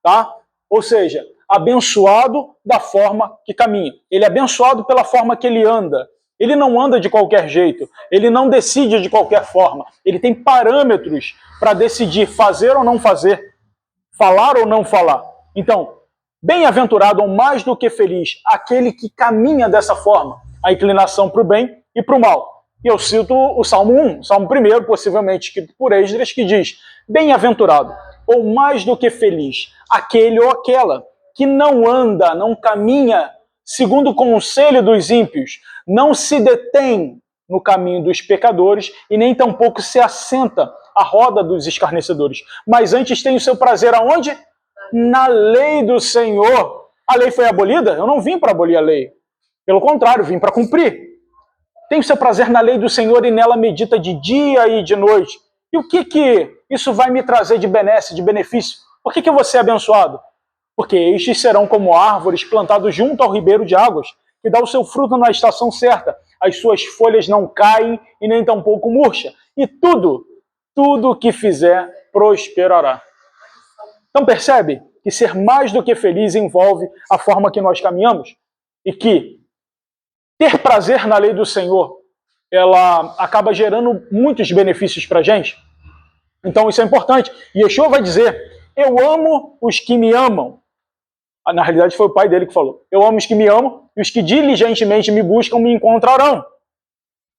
tá? Ou seja, abençoado da forma que caminha. Ele é abençoado pela forma que ele anda. Ele não anda de qualquer jeito, ele não decide de qualquer forma. Ele tem parâmetros para decidir fazer ou não fazer, falar ou não falar. Então, bem-aventurado ou mais do que feliz, aquele que caminha dessa forma, a inclinação para o bem e para o mal. E eu cito o Salmo 1, Salmo 1, possivelmente escrito por Esdras, que diz, bem-aventurado, ou mais do que feliz, aquele ou aquela que não anda, não caminha segundo o conselho dos ímpios, não se detém no caminho dos pecadores e nem tampouco se assenta à roda dos escarnecedores. Mas antes tem o seu prazer aonde? Na lei do Senhor. A lei foi abolida? Eu não vim para abolir a lei. Pelo contrário, vim para cumprir. Tem o seu prazer na lei do Senhor e nela medita de dia e de noite. E o que isso vai me trazer de benesse, de benefício? Por que eu vou ser abençoado? Porque estes serão como árvores plantadas junto ao ribeiro de águas, que dá o seu fruto na estação certa. As suas folhas não caem e nem tampouco murcha. E tudo que fizer prosperará. Então percebe que ser mais do que feliz envolve a forma que nós caminhamos e que ter prazer na lei do Senhor, ela acaba gerando muitos benefícios para a gente. Então isso é importante. E Yeshua vai dizer, eu amo os que me amam. Na realidade foi o pai dele que falou. Eu amo os que me amam e os que diligentemente me buscam me encontrarão.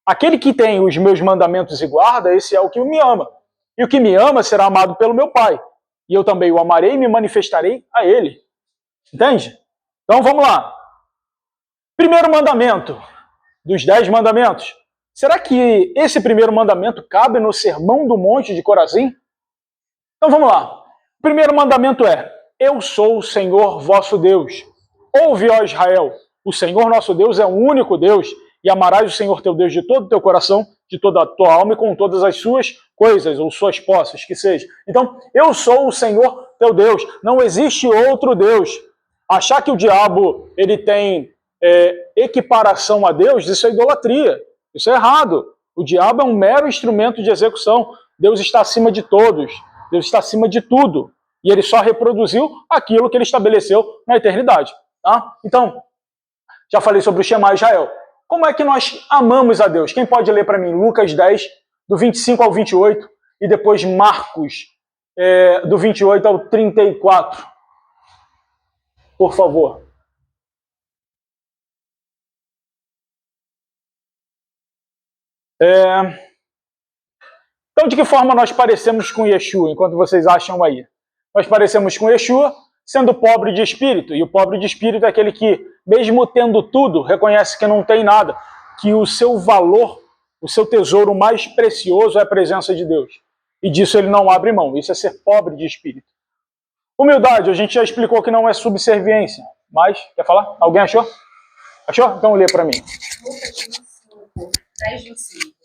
Aquele que tem os meus mandamentos e guarda, esse é o que me ama. E o que me ama será amado pelo meu Pai. E eu também o amarei e me manifestarei a ele. Entende? Então vamos lá. Primeiro mandamento dos 10 mandamentos. Será que esse primeiro mandamento cabe no Sermão do Monte de Corazim? Então vamos lá. O primeiro mandamento é, eu sou o Senhor vosso Deus. Ouve, ó Israel, o Senhor nosso Deus é o único Deus, e amarás o Senhor teu Deus de todo o teu coração, de toda a tua alma e com todas as suas coisas, ou suas posses, que seja. Então, eu sou o Senhor teu Deus. Não existe outro Deus. Achar que o diabo ele tem equiparação a Deus, isso é idolatria. Isso é errado. O diabo é um mero instrumento de execução. Deus está acima de todos. Deus está acima de tudo. E ele só reproduziu aquilo que ele estabeleceu na eternidade. Tá? Então, já falei sobre o Shema Israel. Como é que nós amamos a Deus? Quem pode ler para mim Lucas 10, do 25 ao 28, e depois Marcos, do 28 ao 34? Por favor. Então, de que forma nós parecemos com Yeshua, enquanto vocês acham aí? Nós parecemos com Yeshua sendo pobre de espírito, e o pobre de espírito é aquele que, mesmo tendo tudo, reconhece que não tem nada, que o seu valor, o seu tesouro mais precioso é a presença de Deus. E disso ele não abre mão, isso é ser pobre de espírito. Humildade, a gente já explicou que não é subserviência, mas, quer falar? Alguém achou? Achou? Então lê para mim. Lucas 25, 10-25.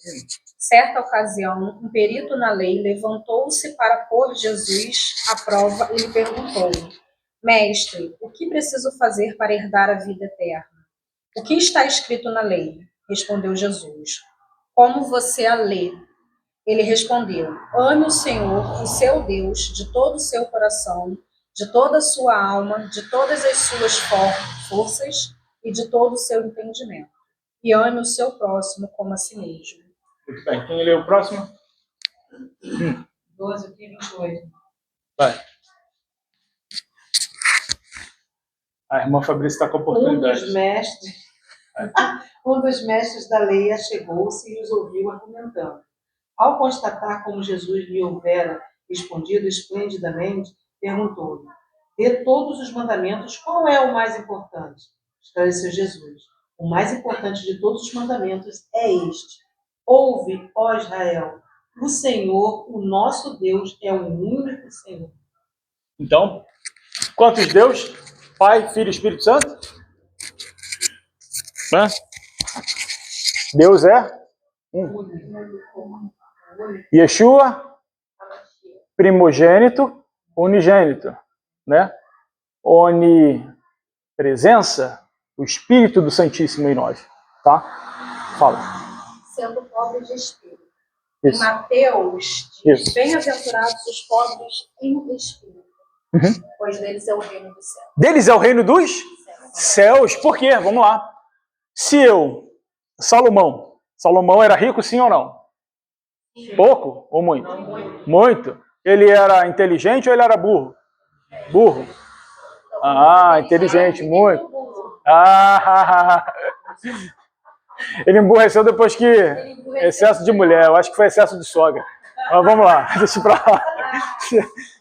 Certa ocasião, um perito na lei levantou-se para pôr Jesus à prova e lhe perguntou: Mestre, o que preciso fazer para herdar a vida eterna? O que está escrito na lei? Respondeu Jesus. Como você a lê? Ele respondeu: Ame o Senhor, o seu Deus, de todo o seu coração, de toda a sua alma, de todas as suas forças e de todo o seu entendimento. E ame o seu próximo como a si mesmo. Muito bem. Quem lê o próximo? 12 aqui, 28. Vai. A irmã Fabrícia está com a oportunidade. Um dos mestres da lei achegou-se e os ouviu argumentando. Ao constatar como Jesus lhe houvera respondido esplendidamente, perguntou-lhe: de todos os mandamentos, qual é o mais importante? Esclareceu Jesus: o mais importante de todos os mandamentos é este: ouve, ó Israel, o Senhor, o nosso Deus, é o único Senhor. Então, quantos Deus? Pai, Filho e Espírito Santo? Né? Deus é um. Yeshua, primogênito, unigênito, né? Onipresença, o Espírito do Santíssimo em nós, tá? Fala. Sendo pobre de espírito. Isso. Em Mateus diz: Isso. Bem-aventurados os pobres em espírito, pois deles é o reino do céu. Deles é o reino dos céus. Por quê? Vamos lá. Se Salomão era rico, sim ou não? Pouco ou muito? Muito. Ele era inteligente ou ele era burro? Burro. Ah, inteligente, muito. Ele emburreceu depois que excesso de mulher, eu acho que foi excesso de sogra. Mas vamos lá, deixa pra lá.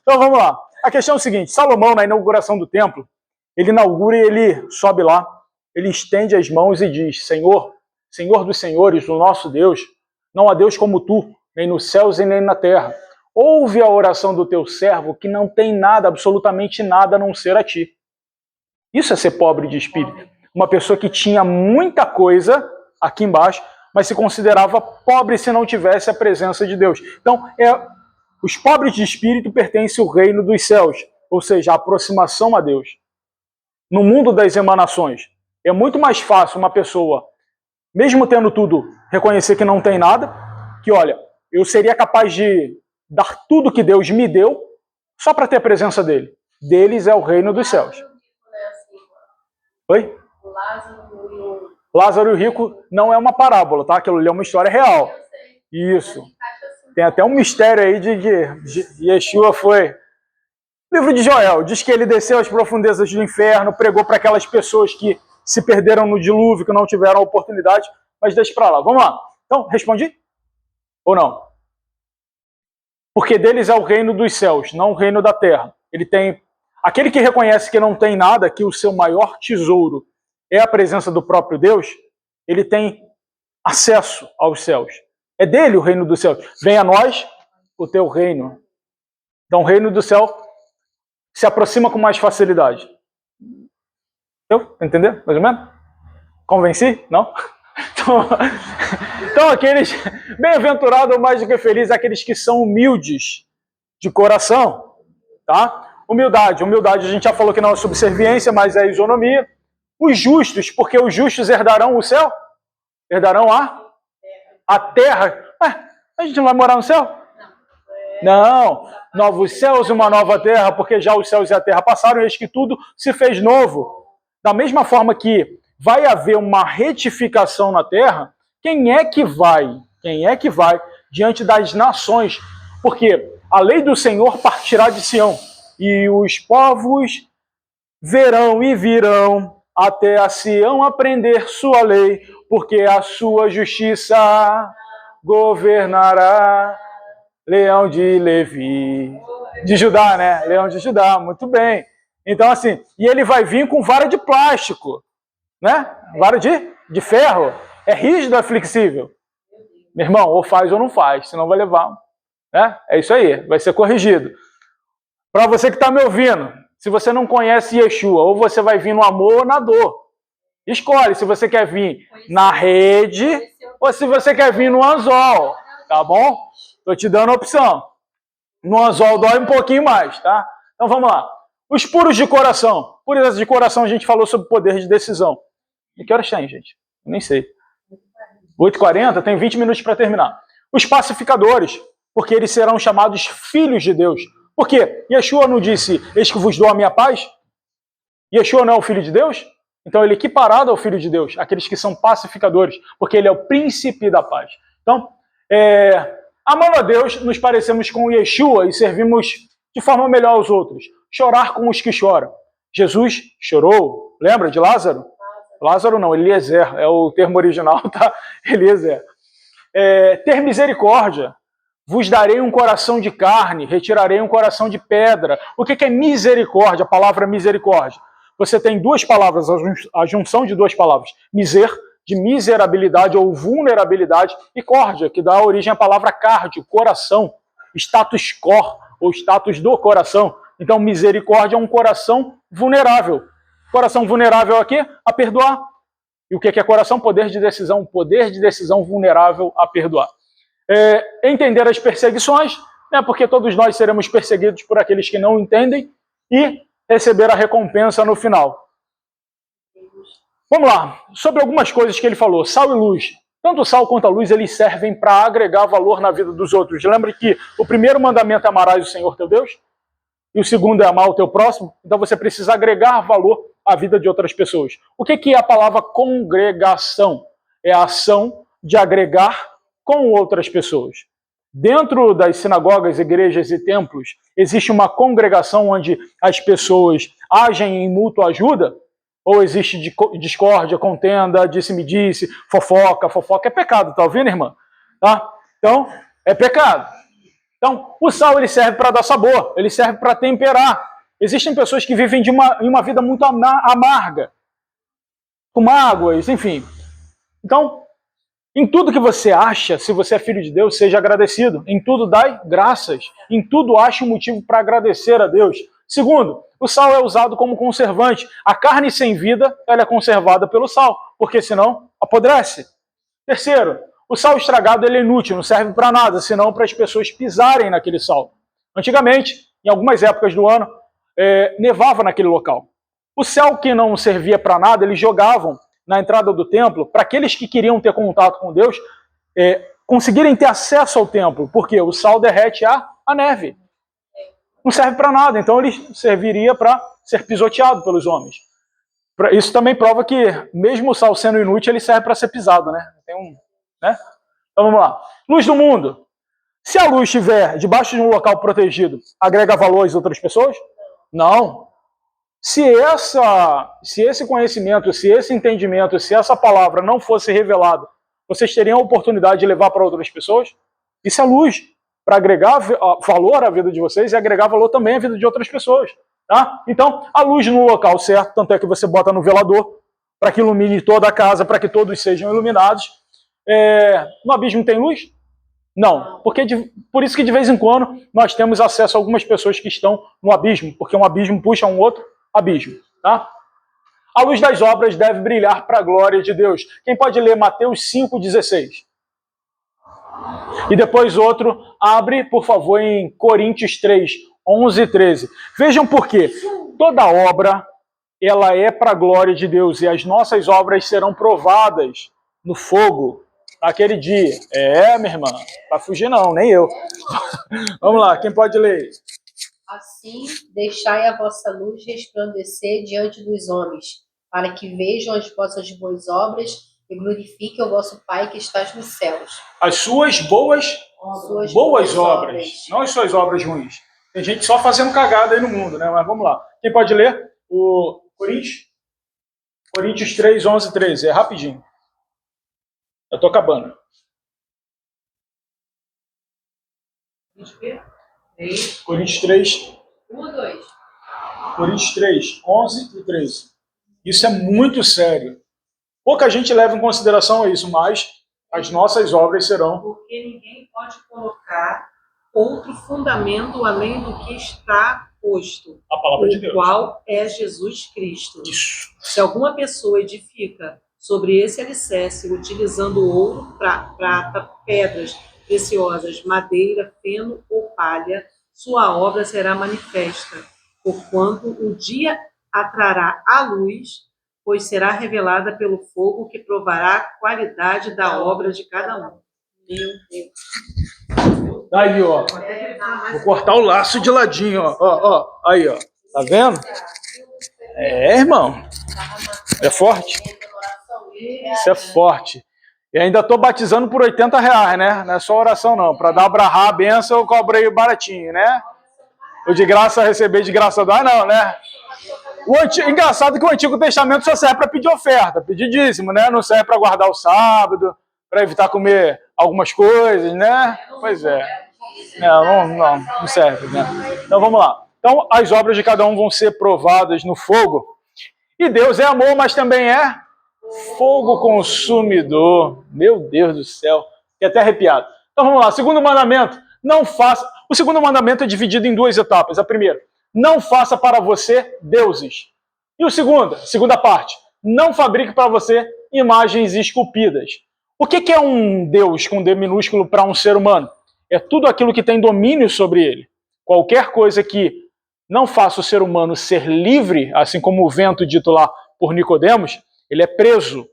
Então vamos lá. A questão é o seguinte: Salomão, na inauguração do templo, ele inaugura e ele sobe lá, ele estende as mãos e diz: Senhor, Senhor dos senhores, o nosso Deus, não há Deus como tu, nem nos céus e nem na terra. Ouve a oração do teu servo, que não tem nada, absolutamente nada, a não ser a ti. Isso é ser pobre de espírito. Uma pessoa que tinha muita coisa aqui embaixo, mas se considerava pobre se não tivesse a presença de Deus. Então, os pobres de espírito pertencem ao reino dos céus, ou seja, a aproximação a Deus. No mundo das emanações, é muito mais fácil uma pessoa, mesmo tendo tudo, reconhecer que não tem nada, que olha, eu seria capaz de dar tudo que Deus me deu só para ter a presença dele. Deles é o reino dos céus. Oi? Lázaro e o rico não é uma parábola, tá? Aquilo ali é uma história real. Isso. Tem até um mistério aí de que Yeshua foi... Livro de Joel diz que ele desceu às profundezas do inferno, pregou para aquelas pessoas que se perderam no dilúvio, que não tiveram a oportunidade, mas deixa para lá. Vamos lá. Então, respondi? Ou não? Porque deles é o reino dos céus, não o reino da terra. Ele tem... Aquele que reconhece que não tem nada, que o seu maior tesouro é a presença do próprio Deus, ele tem acesso aos céus. É dele o reino dos céus. Venha a nós o teu reino. Então o reino do céu se aproxima com mais facilidade. Entendeu? Mais ou menos? Convenci? Não? Então aqueles, bem-aventurados ou mais do que felizes, aqueles que são humildes de coração, tá? Humildade a gente já falou que não é subserviência, mas é isonomia. Os justos, porque os justos herdarão o céu? Herdarão a terra. A gente não vai morar no céu? Não, novos céus e uma nova terra, porque já os céus e a terra passaram, e eis que tudo se fez novo. Da mesma forma que vai haver uma retificação na terra, quem é que vai diante das nações? Porque a lei do Senhor partirá de Sião, e os povos verão e virão até a Sião aprender sua lei, porque a sua justiça governará. Leão de Levi, de Judá, né? Leão de Judá, muito bem. Então, assim, e ele vai vir com vara de plástico, né? Vara de ferro. É rígido, é flexível. Meu irmão, ou faz ou não faz, senão vai levar. Né? É isso aí, vai ser corrigido. Para você que está me ouvindo, se você não conhece Yeshua, ou você vai vir no amor ou na dor. Escolhe se você quer vir na rede ou se você quer vir no anzol, tá bom? Estou te dando a opção. No anzol dói um pouquinho mais, tá? Então vamos lá. Os puros de coração. Pureza de coração, a gente falou sobre poder de decisão. E que horas tem, gente? Eu nem sei. 8h40, tem 20 minutos para terminar. Os pacificadores, porque eles serão chamados filhos de Deus. Por quê? Yeshua não disse, eis que vos dou a minha paz? Yeshua não é o filho de Deus? Então ele é equiparado ao filho de Deus, aqueles que são pacificadores, porque ele é o príncipe da paz. Então, amando a Deus, nos parecemos com Yeshua e servimos de forma melhor aos outros. Chorar com os que choram. Jesus chorou. Lembra de Lázaro? Lázaro não, Eliezer. É o termo original, tá? Eliezer. Ter misericórdia. Vos darei um coração de carne, retirarei um coração de pedra. O que é misericórdia? A palavra misericórdia. Você tem duas palavras, a junção de duas palavras. Miser, de miserabilidade ou vulnerabilidade, e córdia, que dá origem à palavra cardio, coração, status cor, ou status do coração. Então, misericórdia é um coração vulnerável. Coração vulnerável é o quê? A perdoar. E o que é coração? Poder de decisão vulnerável a perdoar. Entender as perseguições, né, porque todos nós seremos perseguidos por aqueles que não entendem, e receber a recompensa no final. Vamos lá, sobre algumas coisas que ele falou. Sal e luz. Tanto o sal quanto a luz, eles servem para agregar valor na vida dos outros. Lembre que o primeiro mandamento é amarás o Senhor teu Deus, e o segundo é amar o teu próximo. Então você precisa agregar valor à vida de outras pessoas. O que é a palavra congregação? É a ação de agregar com outras pessoas. Dentro das sinagogas, igrejas e templos, existe uma congregação onde as pessoas agem em mútua ajuda? Ou existe discórdia, contenda, disse-me-disse, fofoca? Fofoca é pecado, tá ouvindo, irmã? Tá? Então, é pecado. Então, o sal ele serve para dar sabor, ele serve para temperar. Existem pessoas que vivem em uma vida muito amarga, com mágoas, enfim. Então, em tudo que você acha, se você é filho de Deus, seja agradecido. Em tudo dai graças. Em tudo ache um motivo para agradecer a Deus. Segundo, o sal é usado como conservante. A carne sem vida, ela é conservada pelo sal, porque senão apodrece. Terceiro, o sal estragado ele é inútil, não serve para nada, senão para as pessoas pisarem naquele sal. Antigamente, em algumas épocas do ano, nevava naquele local. O sal que não servia para nada, eles jogavam na entrada do templo, para aqueles que queriam ter contato com Deus, conseguirem ter acesso ao templo, porque o sal derrete a neve. Não serve para nada, então ele serviria para ser pisoteado pelos homens. Isso também prova que, mesmo o sal sendo inútil, ele serve para ser pisado, né? Né? Então vamos lá. Luz do mundo. Se a luz estiver debaixo de um local protegido, agrega valor às outras pessoas? Não. Se esse conhecimento, se esse entendimento, se essa palavra não fosse revelada, vocês teriam a oportunidade de levar para outras pessoas? Isso é luz, para agregar valor à vida de vocês e agregar valor também à vida de outras pessoas. Tá? Então, a luz no local certo, tanto é que você bota no velador, para que ilumine toda a casa, para que todos sejam iluminados. No abismo tem luz? Não, por isso que de vez em quando nós temos acesso a algumas pessoas que estão no abismo, porque um abismo puxa um outro abismo. Tá? A luz das obras deve brilhar para a glória de Deus. Quem pode ler Mateus 5,16? E depois outro, abre, por favor, em Coríntios 3, 11 e 13. Vejam por quê. Toda obra, ela é para a glória de Deus, e as nossas obras serão provadas no fogo naquele dia. Minha irmã, para fugir não, nem eu. Vamos lá, quem pode ler? Assim, deixai a vossa luz resplandecer diante dos homens, para que vejam as vossas boas obras e glorifiquem o vosso Pai que estás nos céus. As suas boas obras, não as suas obras ruins. Tem gente só fazendo cagada aí no mundo, né? Mas vamos lá. Quem pode ler? O Coríntios 3, 11 e 13. É rapidinho. Eu tô acabando. Coríntios 3. 1 ou 2? Coríntios 3, 11 e 13. Isso é muito sério. Pouca gente leva em consideração isso, mas as nossas obras serão. Porque ninguém pode colocar outro fundamento além do que está posto, A palavra de Deus. o qual é Jesus Cristo. Isso. Se alguma pessoa edifica sobre esse alicerce, utilizando ouro, prata, pedras preciosas, madeira, feno ou palha, sua obra será manifesta, porquanto o dia atrará a luz, pois será revelada pelo fogo que provará a qualidade da obra de cada um. Meu Deus. Aí, ó. Vou cortar o laço de ladinho, ó. Aí, ó. Tá vendo? Irmão. É forte. Isso é forte. E ainda tô batizando por R$80, né? Não é só oração, não. Para dar abrahar a benção, eu cobrei baratinho, né? O de graça receber, de graça dar, não, né? Engraçado que o Antigo Testamento só serve para pedir oferta, pedir dízimo, né? Não serve para guardar o sábado, para evitar comer algumas coisas, né? Pois é. Não serve, né? Então vamos lá. Então as obras de cada um vão ser provadas no fogo. E Deus é amor, mas também é fogo consumidor. Meu Deus do céu. Fiquei até arrepiado. Então vamos lá. Segundo mandamento, não faça. O segundo mandamento é dividido em duas etapas. A primeira, não faça para você deuses. E o segundo, segunda parte, não fabrique para você imagens esculpidas. O que é um Deus com D minúsculo para um ser humano? É tudo aquilo que tem domínio sobre ele. Qualquer coisa que não faça o ser humano ser livre, assim como o vento dito lá por Nicodemos, ele é preso.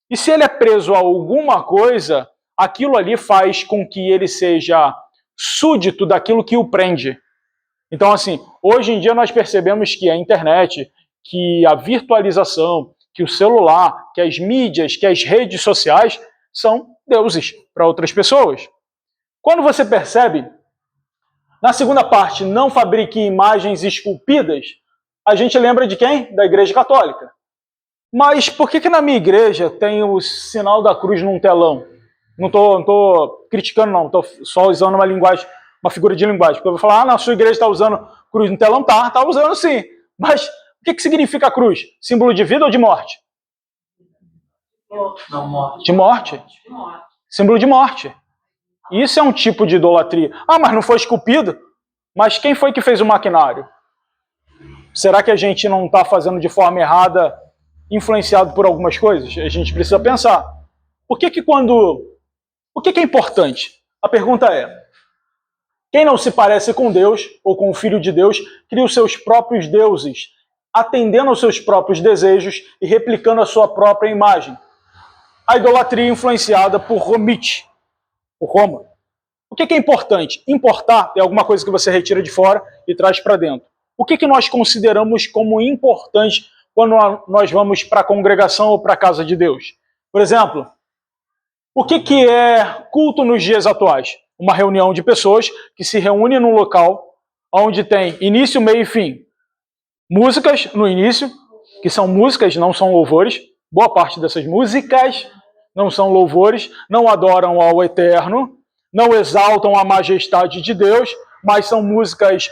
E se ele é preso a alguma coisa, aquilo ali faz com que ele seja súdito daquilo que o prende. Então, assim, hoje em dia nós percebemos que a internet, que a virtualização, que o celular, que as mídias, que as redes sociais são deuses para outras pessoas. Quando você percebe, na segunda parte, não fabrique imagens esculpidas, a gente lembra de quem? Da Igreja Católica. Mas por que na minha igreja tem o sinal da cruz num telão? Não estou criticando, não. Estou só usando uma figura de linguagem. Porque eu vou falar, na sua igreja está usando cruz no telão? Tá usando sim. Mas o que significa a cruz? Símbolo de vida ou de morte? Não, morte. De morte. Símbolo de morte. Isso é um tipo de idolatria. Mas não foi esculpido? Mas quem foi que fez o maquinário? Será que a gente não está fazendo de forma errada, influenciado por algumas coisas? A gente precisa pensar. O que é importante? A pergunta é, quem não se parece com Deus, ou com o Filho de Deus, cria os seus próprios deuses, atendendo aos seus próprios desejos e replicando a sua própria imagem. A idolatria influenciada por Roma. O que é importante? Importar é alguma coisa que você retira de fora e traz para dentro. O que nós consideramos como importante quando nós vamos para a congregação ou para a casa de Deus? Por exemplo, o que é culto nos dias atuais? Uma reunião de pessoas que se reúnem num local onde tem início, meio e fim. Músicas no início, que são músicas, não são louvores. Boa parte dessas músicas não são louvores, não adoram ao Eterno, não exaltam a majestade de Deus, mas são músicas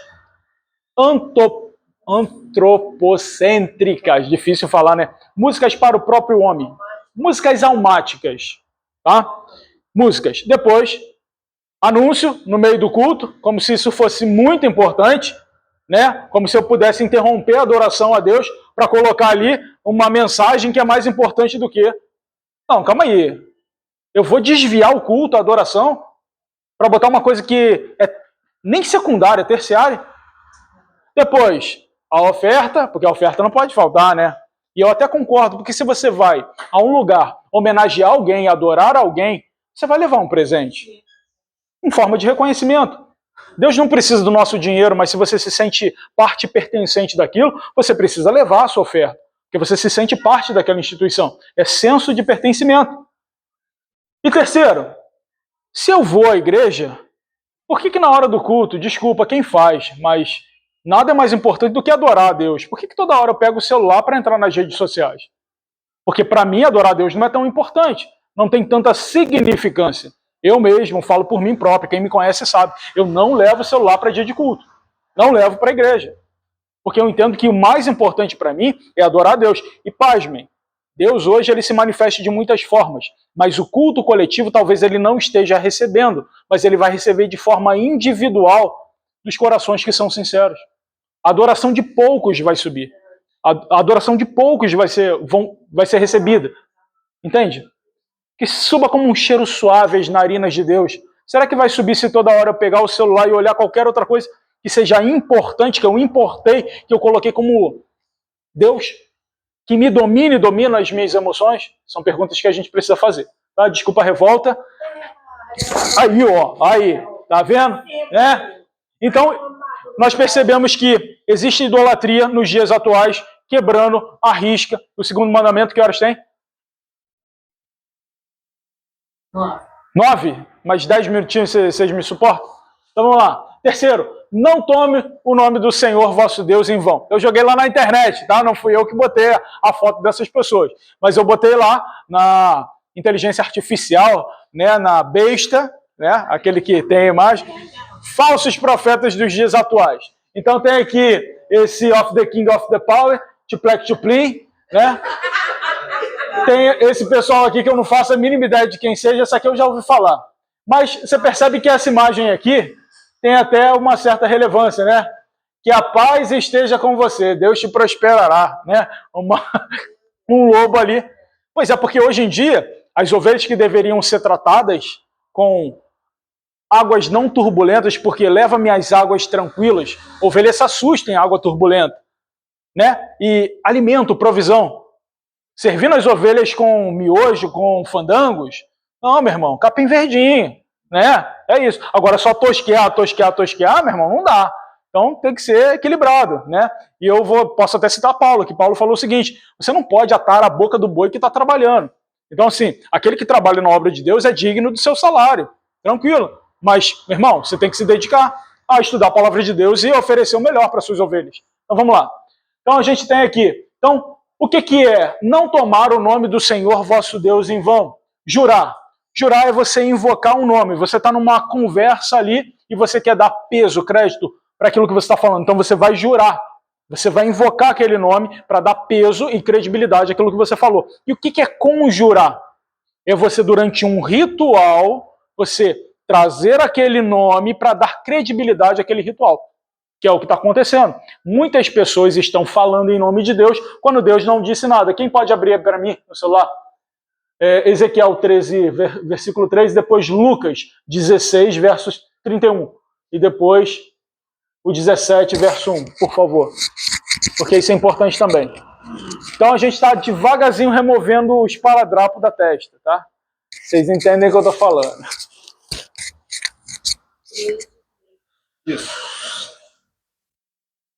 antropocêntricas, difícil falar, né? Músicas para o próprio homem, músicas almáticas, tá? Músicas. Depois, anúncio no meio do culto, como se isso fosse muito importante, né? Como se eu pudesse interromper a adoração a Deus para colocar ali uma mensagem que é mais importante do que... Não, calma aí. Eu vou desviar o culto, a adoração, para botar uma coisa que é nem secundária, é terciária. Depois, a oferta, porque a oferta não pode faltar, né? E eu até concordo, porque se você vai a um lugar homenagear alguém, adorar alguém, você vai levar um presente em forma de reconhecimento. Deus não precisa do nosso dinheiro, mas se você se sente parte pertencente daquilo, você precisa levar a sua oferta, porque você se sente parte daquela instituição. É senso de pertencimento. E terceiro, se eu vou à igreja, por que na hora do culto, desculpa quem faz, mas nada é mais importante do que adorar a Deus? Por que toda hora eu pego o celular para entrar nas redes sociais? Porque para mim adorar a Deus não é tão importante, não tem tanta significância. Eu mesmo falo por mim próprio, quem me conhece sabe, eu não levo o celular para dia de culto, não levo para a igreja. Porque eu entendo que o mais importante para mim é adorar a Deus. E pasmem, Deus hoje ele se manifesta de muitas formas, mas o culto coletivo talvez ele não esteja recebendo, mas ele vai receber de forma individual dos corações que são sinceros. A adoração de poucos vai subir. A adoração de poucos vai ser recebida. Entende? Que suba como um cheiro suave as narinas de Deus. Será que vai subir se toda hora eu pegar o celular e olhar qualquer outra coisa que seja importante, que eu importei, que eu coloquei como Deus, que me domine e domina as minhas emoções? São perguntas que a gente precisa fazer. Tá? Desculpa a revolta. Aí, ó. Aí. Tá vendo? Então, nós percebemos que existe idolatria nos dias atuais, quebrando a risca. O segundo mandamento, que horas tem? 9? Mais 10 minutinhos vocês me suportam? Então vamos lá. Terceiro, não tome o nome do Senhor vosso Deus em vão. Eu joguei lá na internet, tá? Não fui eu que botei a foto dessas pessoas. Mas eu botei lá na inteligência artificial, né, na besta, né, aquele que tem a imagem, falsos profetas dos dias atuais. Então tem aqui esse of the King of the Power, Tiplec Tuplin, né? Tem esse pessoal aqui que eu não faço a mínima ideia de quem seja, essa aqui eu já ouvi falar. Mas você percebe que essa imagem aqui tem até uma certa relevância, né? Que a paz esteja com você, Deus te prosperará, né? Um lobo ali. Pois é, porque hoje em dia, as ovelhas que deveriam ser tratadas com águas não turbulentas, porque leva-me às águas tranquilas, ovelhas se assustam em água turbulenta, né? E alimento, provisão. Servindo as ovelhas com miojo, com fandangos, não, meu irmão, capim verdinho, né? É isso. Agora só tosquear, meu irmão, não dá. Então tem que ser equilibrado, né? E eu posso até citar Paulo, que Paulo falou o seguinte: você não pode atar a boca do boi que está trabalhando. Então, assim, aquele que trabalha na obra de Deus é digno do seu salário, tranquilo. Mas, meu irmão, você tem que se dedicar a estudar a palavra de Deus e oferecer o melhor para suas ovelhas. Então vamos lá. Então a gente tem aqui. Então, o que é não tomar o nome do Senhor vosso Deus em vão? Jurar. Jurar é você invocar um nome. Você está numa conversa ali e você quer dar peso, crédito para aquilo que você está falando. Então você vai jurar. Você vai invocar aquele nome para dar peso e credibilidade àquilo que você falou. E o que é conjurar? É você, durante um ritual, você trazer aquele nome para dar credibilidade àquele ritual. Que é o que está acontecendo. Muitas pessoas estão falando em nome de Deus quando Deus não disse nada. Quem pode abrir para mim no celular? Ezequiel 13, versículo 3, depois Lucas 16, versos 31. E depois o 17, verso 1, por favor. Porque isso é importante também. Então a gente está devagarzinho removendo o esparadrapo da testa, tá? Vocês entendem o que eu estou falando. Isso.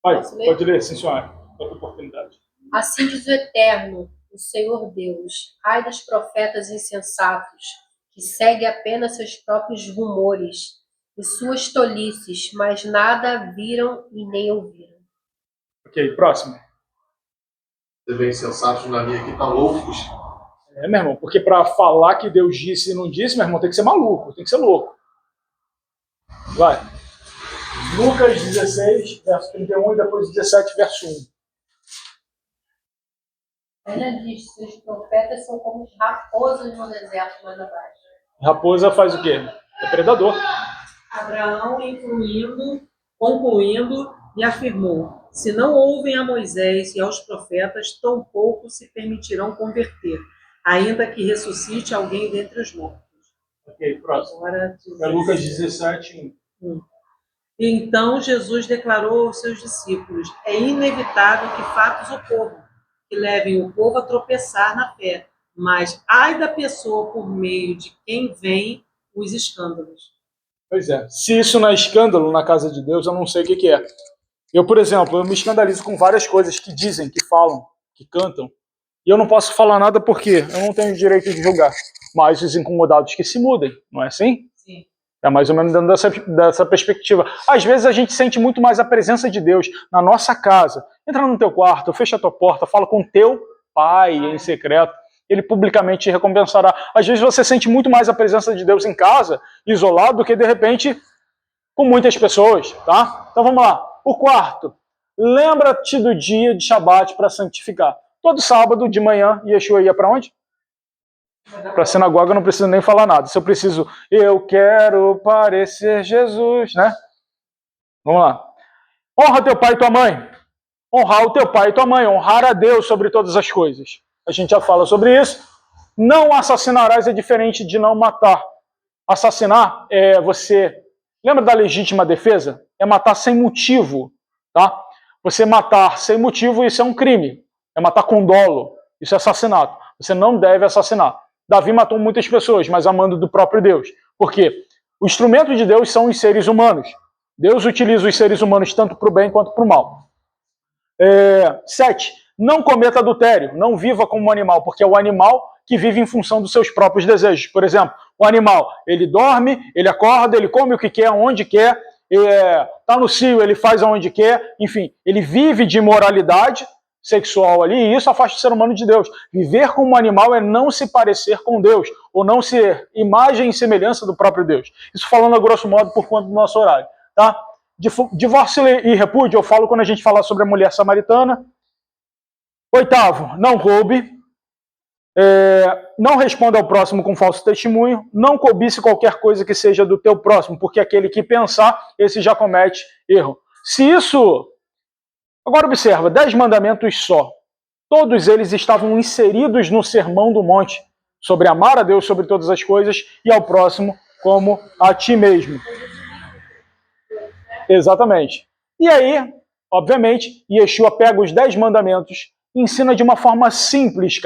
Pode ler, sim, senhora. Outra oportunidade. Assim diz o Eterno, o Senhor Deus: ai dos profetas insensatos, que seguem apenas seus próprios rumores e suas tolices, mas nada viram e nem ouviram. Ok, próximo. Você vê insensatos na linha aqui, tá loucos. Meu irmão, porque para falar que Deus disse e não disse, meu irmão, tem que ser maluco, tem que ser louco. Vai. Lucas 16, verso 31 e depois 17, verso 1. Ela diz: seus profetas são como raposas no deserto, mais abaixo. Raposa faz o quê? É predador. Abraão, concluindo, lhe afirmou: Se não ouvem a Moisés e aos profetas, tampouco se permitirão converter, ainda que ressuscite alguém dentre os mortos. Ok, próximo. Agora, É Lucas 17, 1. Então Jesus declarou aos seus discípulos: é inevitável que fatos ocorram, que levem o povo a tropeçar na fé, mas ai da pessoa por meio de quem vem os escândalos. Pois é. Se isso não é escândalo na casa de Deus, eu não sei o que é. Eu, por exemplo, eu me escandalizo com várias coisas que dizem, que falam, que cantam. E eu não posso falar nada porque eu não tenho direito de julgar. Mas os incomodados que se mudem, não é assim? Sim. É mais ou menos dentro dessa perspectiva. Às vezes a gente sente muito mais a presença de Deus na nossa casa. Entra no teu quarto, fecha a tua porta, fala com teu pai em secreto. Ele publicamente te recompensará. Às vezes você sente muito mais a presença de Deus em casa, isolado, do que de repente com muitas pessoas, tá? Então vamos lá. O quarto, lembra-te do dia de Shabat para santificar. Todo sábado de manhã, Yeshua ia para onde? Para a sinagoga, eu não preciso nem falar nada. Se eu quero parecer Jesus, né? Vamos lá. Honra teu pai e tua mãe. Honrar o teu pai e tua mãe. Honrar a Deus sobre todas as coisas. A gente já fala sobre isso. Não assassinarás é diferente de não matar. Assassinar é você... Lembra da legítima defesa? É matar sem motivo, tá? Você matar sem motivo, isso é um crime. É matar com dolo. Isso é assassinato. Você não deve assassinar. Davi matou muitas pessoas, mas amando do próprio Deus. Por quê? O instrumento de Deus são os seres humanos. Deus utiliza os seres humanos tanto para o bem quanto para o mal. 7. Não cometa adultério. Não viva como um animal, porque é o animal que vive em função dos seus próprios desejos. Por exemplo, o animal, ele dorme, ele acorda, ele come o que quer, onde quer, está no cio, ele faz aonde quer, enfim, ele vive de imoralidade sexual ali, e isso afasta o ser humano de Deus. Viver como um animal é não se parecer com Deus, ou não ser imagem e semelhança do próprio Deus. Isso falando a grosso modo por conta do nosso horário. Tá? Divórcio e repúdio, eu falo quando a gente fala sobre a mulher samaritana. 8º, não roube. Não responda ao próximo com falso testemunho. Não cobice qualquer coisa que seja do teu próximo, porque aquele que pensar, esse já comete erro. Se isso... Agora observa, 10 mandamentos só. Todos eles estavam inseridos no Sermão do Monte, sobre amar a Deus sobre todas as coisas e ao próximo como a ti mesmo. Exatamente. E aí, obviamente, Yeshua pega os 10 mandamentos, ensina de uma forma simples,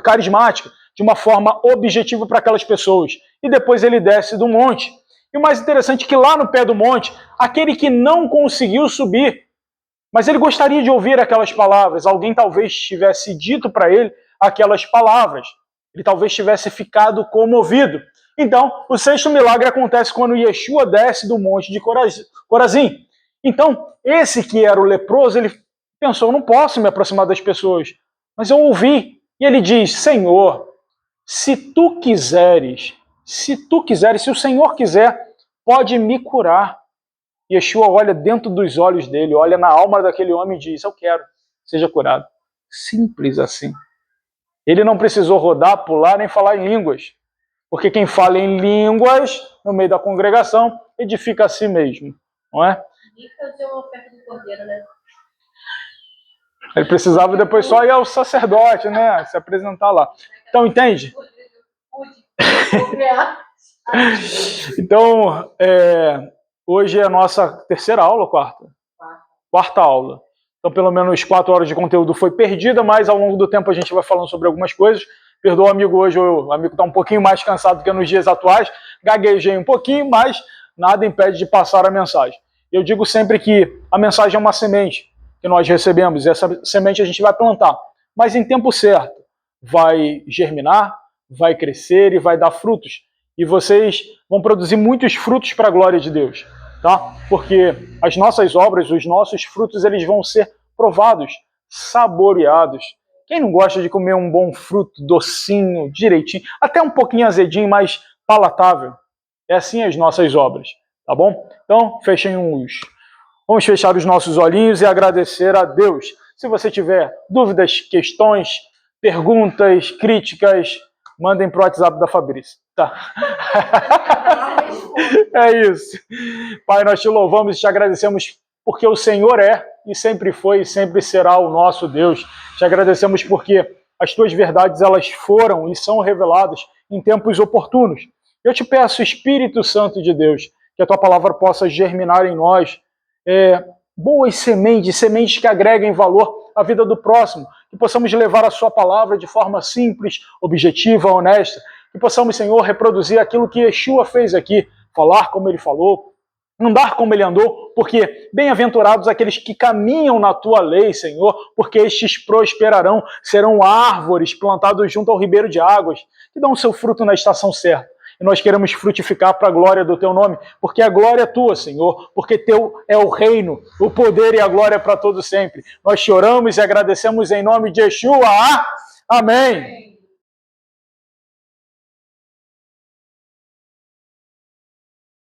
carismática, de uma forma objetiva para aquelas pessoas. E depois ele desce do monte. E o mais interessante é que lá no pé do monte, aquele que não conseguiu subir, mas ele gostaria de ouvir aquelas palavras. Alguém talvez tivesse dito para ele aquelas palavras. Ele talvez tivesse ficado comovido. Então, o 6º milagre acontece quando Yeshua desce do monte de Corazim. Então, esse que era o leproso, ele pensou, não posso me aproximar das pessoas. Mas eu ouvi. E ele diz, Senhor, se tu quiseres, se o Senhor quiser, pode me curar. Yeshua olha dentro dos olhos dele, olha na alma daquele homem e diz, eu quero, seja curado. Simples assim. Ele não precisou rodar, pular, nem falar em línguas. Porque quem fala em línguas, no meio da congregação, edifica a si mesmo. Não é? E fazer uma oferta do cordeiro, né? Ele precisava depois só ir ao sacerdote, né? Se apresentar lá. Então, entende? Então, hoje é a nossa 3ª aula, quarta aula. Então, pelo menos 4 horas de conteúdo foi perdida, mas ao longo do tempo a gente vai falando sobre algumas coisas. Perdoa o amigo hoje, o amigo está um pouquinho mais cansado do que nos dias atuais. Gaguejei um pouquinho, mas nada impede de passar a mensagem. Eu digo sempre que a mensagem é uma semente que nós recebemos, e essa semente a gente vai plantar. Mas em tempo certo, vai germinar, vai crescer e vai dar frutos. E vocês vão produzir muitos frutos para a glória de Deus. Tá? Porque as nossas obras, os nossos frutos, eles vão ser provados, saboreados. Quem não gosta de comer um bom fruto, docinho, direitinho, até um pouquinho azedinho, mas palatável? É assim as nossas obras, tá bom? Então, vamos fechar os nossos olhinhos e agradecer a Deus. Se você tiver dúvidas, questões, perguntas, críticas, mandem para o WhatsApp da Fabrícia. Tá? É isso. Pai, nós te louvamos e te agradecemos porque o Senhor é e sempre foi e sempre será o nosso Deus. Te agradecemos porque as tuas verdades elas foram e são reveladas em tempos oportunos. Eu te peço, Espírito Santo de Deus, que a tua palavra possa germinar em nós boas sementes que agreguem valor à vida do próximo, que possamos levar a sua palavra de forma simples, objetiva, honesta, que possamos, Senhor, reproduzir aquilo que Yeshua fez aqui, falar como ele falou, andar como ele andou, porque bem-aventurados aqueles que caminham na tua lei, Senhor, porque estes prosperarão, serão árvores plantadas junto ao ribeiro de águas, que dão o seu fruto na estação certa. E nós queremos frutificar para a glória do teu nome, porque a glória é tua, Senhor, porque teu é o reino, o poder e a glória para todos sempre. Nós choramos e agradecemos em nome de Yeshua. Amém.